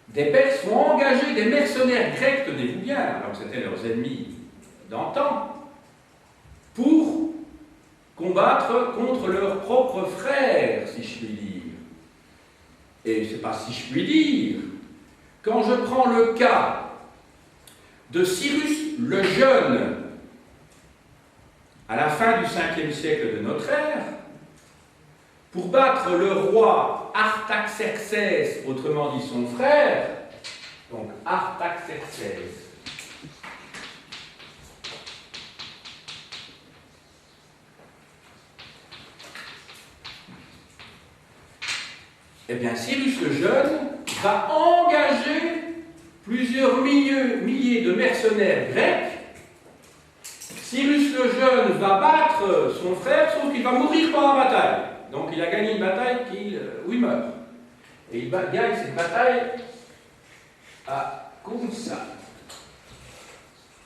des Perses vont engager des mercenaires grecs, tenez-vous bien, alors que c'était leurs ennemis d'antan, pour combattre contre leurs propres frères, si je puis dire. Et c'est pas si je puis dire. Quand je prends le cas de Cyrus le Jeune, à la fin du 5e siècle de notre ère, pour battre le roi Artaxerxès, autrement dit son frère, donc Artaxerxès, eh bien, Cyrus le Jeune va engager plusieurs milliers de mercenaires grecs. Cyrus le Jeune va battre son frère, sauf qu'il va mourir pendant la bataille. Donc il a gagné une bataille où il meurt. Et il gagne cette bataille à Kunsa.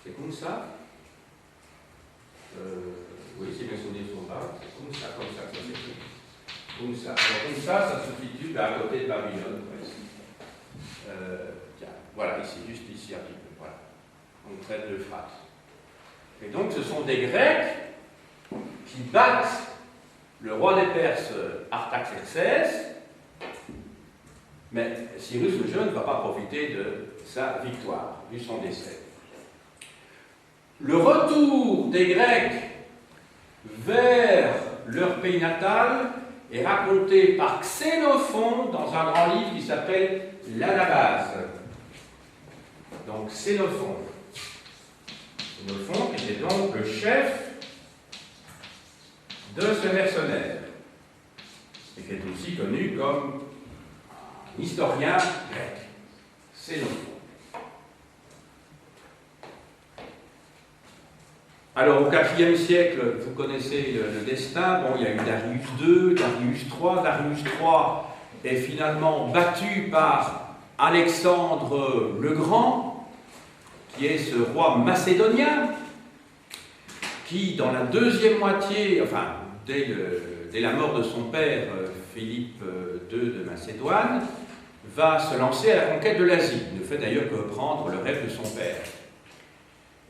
C'est Kunsa? Oui, si mes souvenirs sont bas, c'est Kunsa, comme ça que ça s'écrit. Kunsa. Alors Kunsa, ça se situe à côté de Babylone, presque. Tiens, voilà, ici, juste ici un petit peu. Voilà. On traite l'Euphrate. Et donc ce sont des Grecs qui battent le roi des Perses Artaxerxès, mais Cyrus le Jeune ne va pas profiter de sa victoire, vu son décès. Le retour des Grecs vers leur pays natal est raconté par Xénophon dans un grand livre qui s'appelle l'Anabase. Donc Xénophon. Xénophon était donc le chef de ce mercenaire, et qui est aussi connu comme historien grec. Xénophon. Alors, au IVe siècle, vous connaissez le destin. Bon, il y a eu Darius II, Darius III. Darius III est finalement battu par Alexandre le Grand, qui est ce roi macédonien, qui, dans la deuxième moitié, enfin, dès la mort de son père, Philippe II de Macédoine, va se lancer à la conquête de l'Asie. Il ne fait d'ailleurs que reprendre le rêve de son père.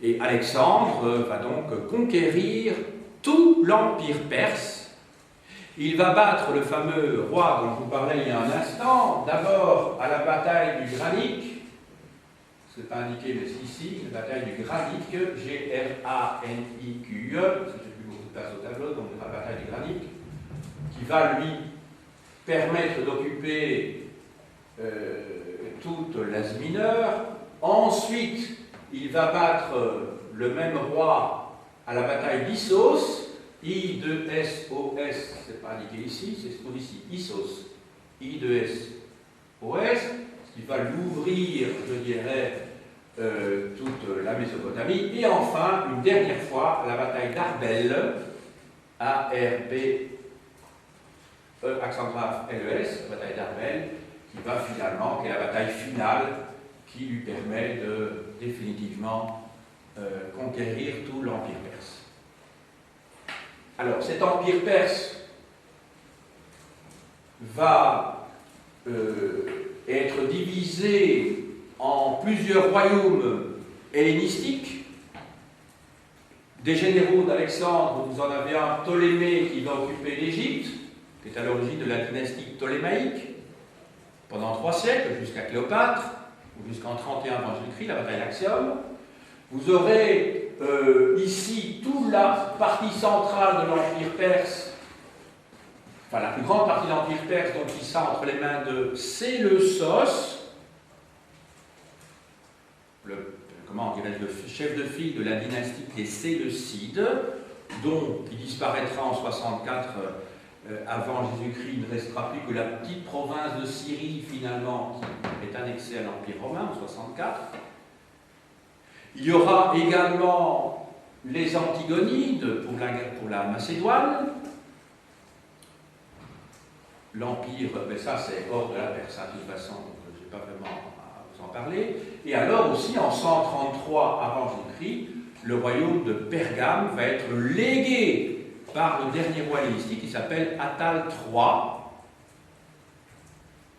Et Alexandre va donc conquérir tout l'empire perse. Il va battre le fameux roi dont je vous parlais il y a un instant, d'abord à la bataille du Granique, ce n'est pas indiqué, mais c'est ici, la bataille du Granique, G-R-A-N-I-Q-E, parce que j'ai plus beaucoup de place au tableau, donc la bataille du Granique, qui va lui permettre d'occuper toute l'Asie mineure. Ensuite, il va battre le même roi à la bataille d'Issos, I-2-S-O-S, c'est pas indiqué ici, c'est ce qu'on dit ici, Issos, I-2-S-O-S, ce qui va l'ouvrir, je dirais, toute la Mésopotamie. Et enfin, une dernière fois, la bataille d'Arbel, A-R-B-E, accent grave L-E-S, la bataille d'Arbel, qui va finalement, qui est la bataille finale, qui lui permet de définitivement conquérir tout l'Empire perse. Alors, cet Empire perse va être divisé en plusieurs royaumes hellénistiques. Des généraux d'Alexandre, vous en avez un, Ptolémée, qui va occuper l'Égypte, qui est à l'origine de la dynastie ptolémaïque, pendant 3 siècles, jusqu'à Cléopâtre, ou jusqu'en 31 avant Jésus-Christ, la bataille d'Axium. Vous aurez ici toute la partie centrale de l'Empire perse, enfin la plus grande partie de l'Empire perse, donc qui sera entre les mains de Séleucos, le chef de file de la dynastie des Séleucides, qui disparaîtra en 64 avant Jésus-Christ. Il ne restera plus que la petite province de Syrie, finalement, qui est annexée à l'Empire romain en 64. Il y aura également les Antigonides pour la Macédoine. L'Empire, mais ça c'est hors de la Perse, de toute façon, donc je ne vais pas vraiment vous en parler. Et alors aussi en 133 avant Jésus-Christ, le royaume de Pergame va être légué par le dernier roi hellénistique qui s'appelle Attal III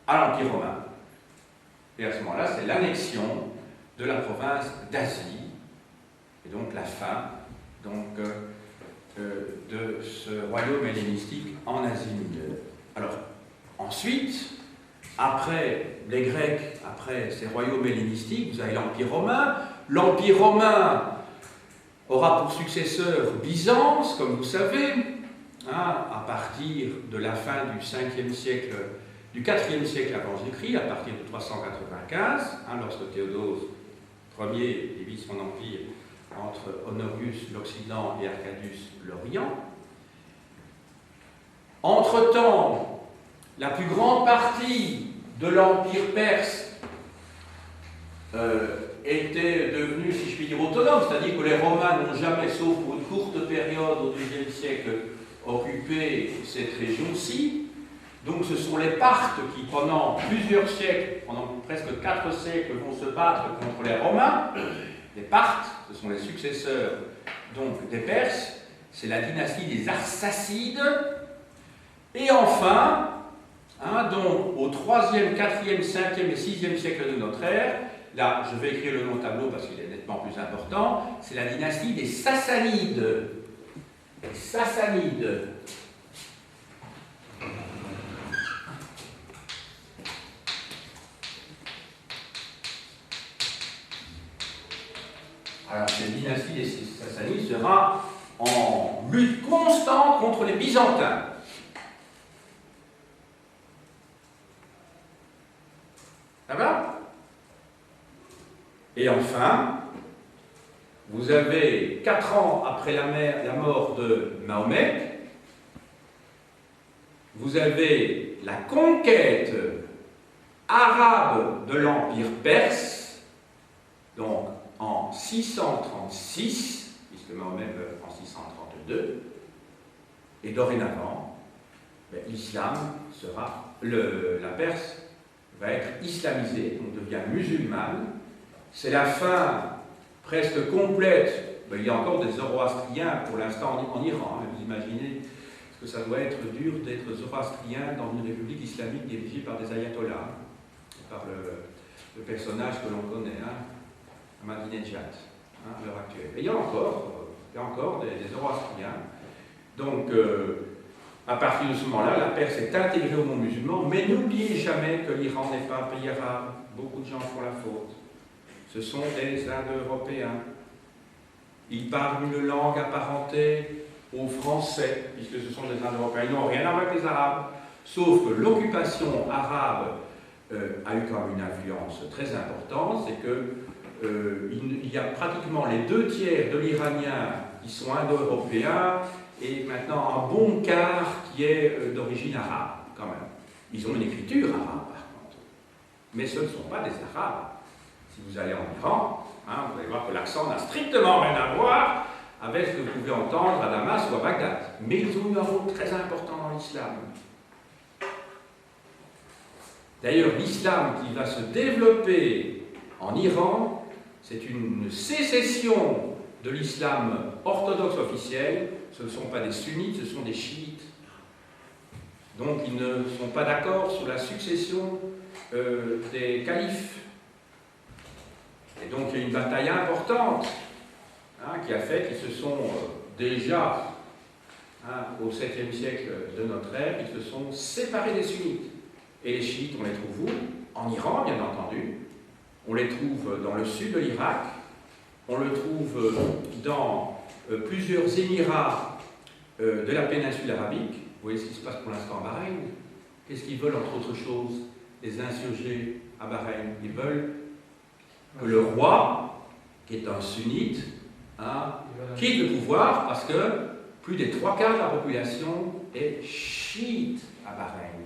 à l'Empire romain. Et à ce moment-là, c'est l'annexion de la province d'Asie, et donc la fin de ce royaume hellénistique en Asie mineure. Alors, ensuite, après les Grecs, après ces royaumes hellénistiques, vous avez l'Empire romain. L'Empire romain aura pour successeur Byzance, comme vous savez, à partir de la fin du 5e siècle, du 4e siècle avant Jésus-Christ, à partir de 395, lorsque Théodose Ier divise son empire entre Honorius l'Occident et Arcadius l'Orient. Entre-temps, la plus grande partie de l'Empire perse était devenue, si je puis dire, autonome, c'est-à-dire que les Romains n'ont jamais, sauf pour une courte période au IIe siècle, occupé cette région-ci. Donc ce sont les Parthes qui, pendant plusieurs siècles, pendant presque 4 siècles, vont se battre contre les Romains. Les Parthes, ce sont les successeurs donc, des Perses, c'est la dynastie des Arsacides. Et enfin, donc, au 3e, 4e, 5e et 6e siècle de notre ère, là je vais écrire le nom au tableau parce qu'il est nettement plus important, c'est la dynastie des Sassanides. Les Sassanides. Alors, cette dynastie des Sassanides sera en lutte constante contre les Byzantins. Ça va? Et enfin, vous avez 4 ans après la mort de Mahomet, vous avez la conquête arabe de l'Empire perse, donc en 636, puisque Mahomet meurt en 632, et dorénavant, l'islam sera, la Perse va être islamisée, donc devient musulmane. C'est la fin presque complète. Il y a encore des zoroastriens pour l'instant en Iran. Vous imaginez ce que ça doit être dur d'être zoroastrien dans une république islamique dirigée par des ayatollahs, par le personnage que l'on connaît, Ahmadinejad, à l'heure actuelle. Et il y a encore des zoroastriens. Donc, à partir de ce moment-là, la Perse est intégrée au monde musulman, mais n'oubliez jamais que l'Iran n'est pas un pays arabe. Beaucoup de gens font la faute. ce sont des Indo-Européens. Ils parlent une langue apparentée au français, puisque ce sont des Indo-Européens. Ils n'ont rien à voir avec les Arabes, sauf que l'occupation arabe a eu quand même une influence très importante, c'est que il y a pratiquement les 2/3 de l'Iranien qui sont indo-européens, et maintenant un bon quart qui est d'origine arabe, quand même. Ils ont une écriture arabe, par contre. Mais ce ne sont pas des Arabes. Si vous allez en Iran, hein, vous allez voir que l'accent n'a strictement rien à voir avec ce que vous pouvez entendre à Damas ou à Bagdad. Mais ils ont eu un rôle très important dans l'islam. D'ailleurs, l'islam qui va se développer en Iran, c'est une sécession de l'islam orthodoxe officiel. Ce ne sont pas des sunnites, ce sont des chiites. Donc ils ne sont pas d'accord sur la succession des califes. Et donc il y a une bataille importante qui a fait qu'ils se sont déjà, au 7e siècle de notre ère, ils se sont séparés des sunnites. Et les chiites, on les trouve où? En Iran, bien entendu. On les trouve dans le sud de l'Irak. On le trouve dans plusieurs émirats de la péninsule arabique. Vous voyez ce qui se passe pour l'instant à Bahreïn. Qu'est-ce qu'ils veulent, entre autres choses, les insurgés à Bahreïn? Ils veulent que le roi, qui est un sunnite, quitte le pouvoir parce que plus des 3/4 de la population est chiite à Bahreïn.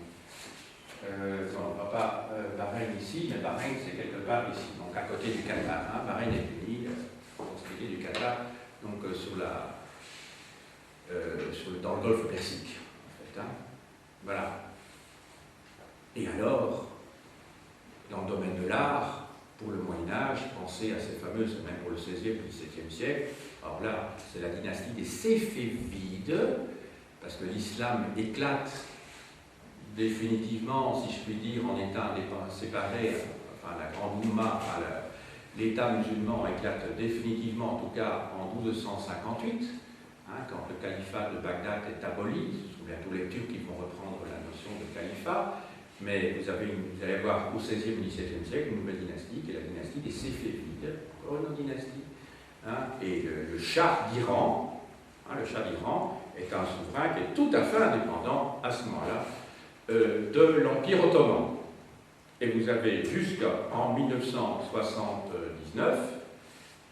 On ne voit pas Bahreïn ici, mais Bahreïn c'est quelque part ici, donc à côté du Qatar. Bahreïn est uni, du Qatar, donc dans le golfe Persique, en fait. Voilà. Et alors, dans le domaine de l'art, pour le Moyen-Âge, pensez à ces fameuses, même pour le 16e et le 17e siècle, alors là, c'est la dynastie des Séfévides, parce que l'islam éclate définitivement, si je puis dire, en état séparé, enfin la grande Oumma, enfin, l'État musulman éclate définitivement, en tout cas en 1258, quand le califat de Bagdad est aboli. Ce sont bientôt les Turcs qui vont reprendre la notion de califat, mais vous allez voir au 16e et 17e siècle une nouvelle dynastie, qui est la dynastie des Séfévides, encore une autre dynastie. Et le Shah d'Iran, le Shah d'Iran est un souverain qui est tout à fait indépendant à ce moment-là de l'Empire ottoman. Et vous avez jusqu'en 1979,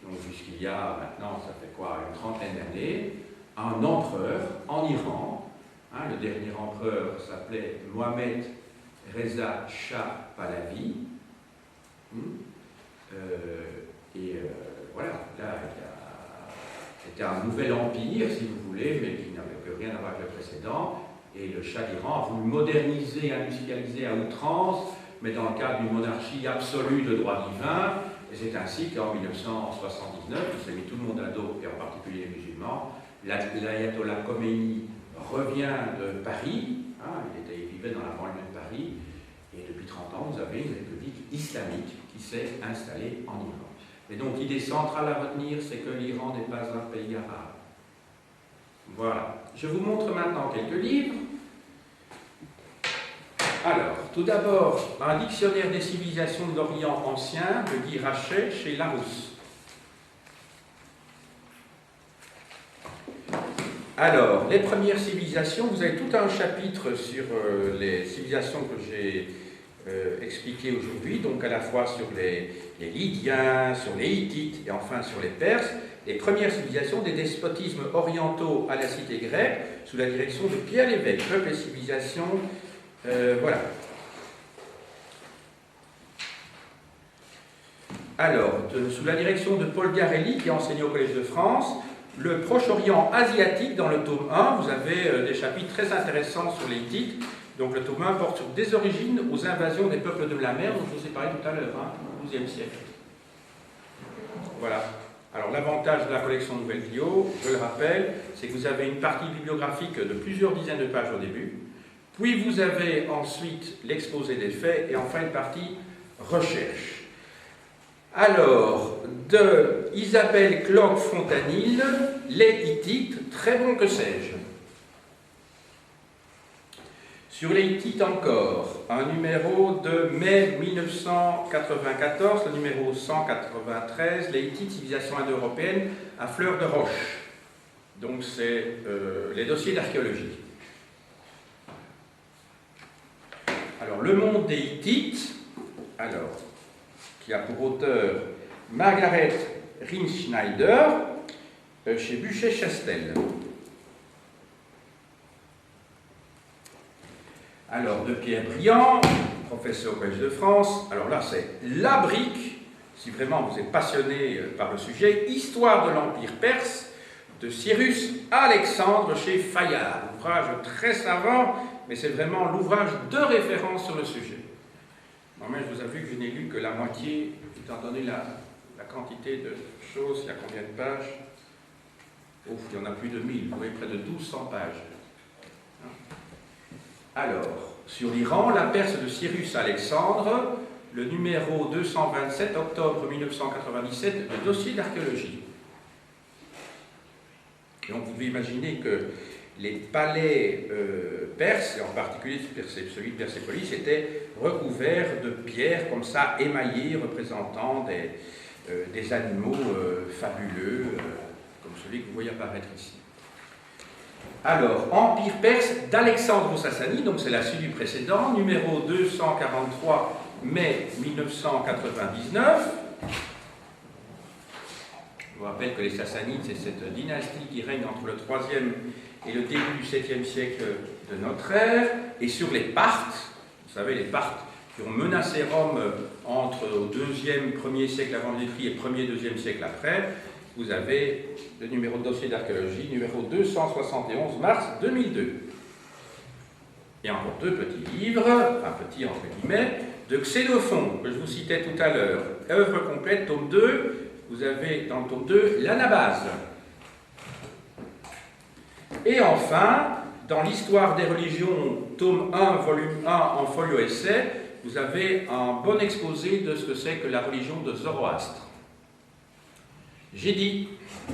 donc jusqu'il y a maintenant, ça fait quoi, une trentaine d'années, un empereur en Iran. Le dernier empereur s'appelait Mohammed Reza Shah Pahlavi. Voilà, là, c'était un nouvel empire, si vous voulez, mais qui n'avait plus rien à voir avec le précédent. Et le Shah d'Iran a voulu moderniser, industrialiser à outrance, mais dans le cadre d'une monarchie absolue de droit divin. Et c'est ainsi qu'en 1979, il s'est mis tout le monde à dos, et en particulier les musulmans, l'ayatollah Khomeini revient de Paris, il vivait dans la banlieue de Paris, et depuis 30 ans, vous avez une république islamique qui s'est installée en Iran. Et donc l'idée centrale à retenir, c'est que l'Iran n'est pas un pays arabe. Voilà. Je vous montre maintenant quelques livres. Alors, tout d'abord, un dictionnaire des civilisations de l'Orient ancien de Guy Rachet chez Larousse. Alors, les premières civilisations, vous avez tout un chapitre sur les civilisations que j'ai expliquées aujourd'hui, donc à la fois sur les Lydiens, sur les Hittites et enfin sur les Perses, les premières civilisations des despotismes orientaux à la cité grecque, sous la direction de Pierre Lévesque, Peuple et civilisation. Voilà. Alors, sous la direction de Paul Garelli, qui a enseigné au Collège de France, le Proche-Orient asiatique, dans le tome 1, vous avez des chapitres très intéressants sur les Hittites. Donc le tome 1 porte sur des origines aux invasions des peuples de la mer, dont je vous ai parlé tout à l'heure, au XIIe siècle. Voilà. Alors l'avantage de la collection Nouvelle Bio, je le rappelle, c'est que vous avez une partie bibliographique de plusieurs dizaines de pages au début, puis vous avez ensuite l'exposé des faits, et enfin une partie recherche. Alors, de Isabelle Cloque-Fontanille, les Hittites, très bon que sais-je. Sur les Hittites encore, un numéro de mai 1994, le numéro 193, les Hittites, civilisation indo-européenne à fleur de roche. Donc c'est les dossiers d'archéologie. Alors le monde des Hittites, alors, qui a pour auteur Margaret Rinschneider, chez Buchet-Chastel. Alors, de Pierre Briand, professeur au Collège de France, alors là c'est la brique, si vraiment vous êtes passionné par le sujet, Histoire de l'Empire perse, de Cyrus Alexandre chez Fayard. Ouvrage très savant, mais c'est vraiment l'ouvrage de référence sur le sujet. Moi-même, je vous avoue que je n'ai lu que la moitié, étant donné la quantité de choses, il y a combien de pages? Ouf, il y en a plus de 1000, vous voyez, près de 1200 pages. Alors, sur l'Iran, la Perse de Cyrus Alexandre, le numéro 227, octobre 1997, le dossier d'archéologie. Donc vous devez imaginer que les palais perses, et en particulier celui de Persépolis, étaient recouverts de pierres comme ça, émaillées, représentant des animaux fabuleux, comme celui que vous voyez apparaître ici. Alors, Empire perse d'Alexandre au Sassani, donc c'est la suite du précédent, numéro 243, mai 1999. Je vous rappelle que les Sassanides, c'est cette dynastie qui règne entre le 3e et le début du 7e siècle de notre ère. Et sur les Parthes, vous savez, les Parthes qui ont menacé Rome entre au 2e, 1er siècle avant Jésus-Christ et 1er, 2e siècle après, vous avez le numéro de dossier d'archéologie, numéro 271, mars 2002. Et encore deux petits livres, enfin petits entre guillemets, de Xénophon, que je vous citais tout à l'heure. Œuvre complète, tome 2. Vous avez dans le tome 2 l'Anabase. Et enfin, dans l'Histoire des religions, tome 1, volume 1, en folio essai, vous avez un bon exposé de ce que c'est que la religion de Zoroastre. J'ai dit.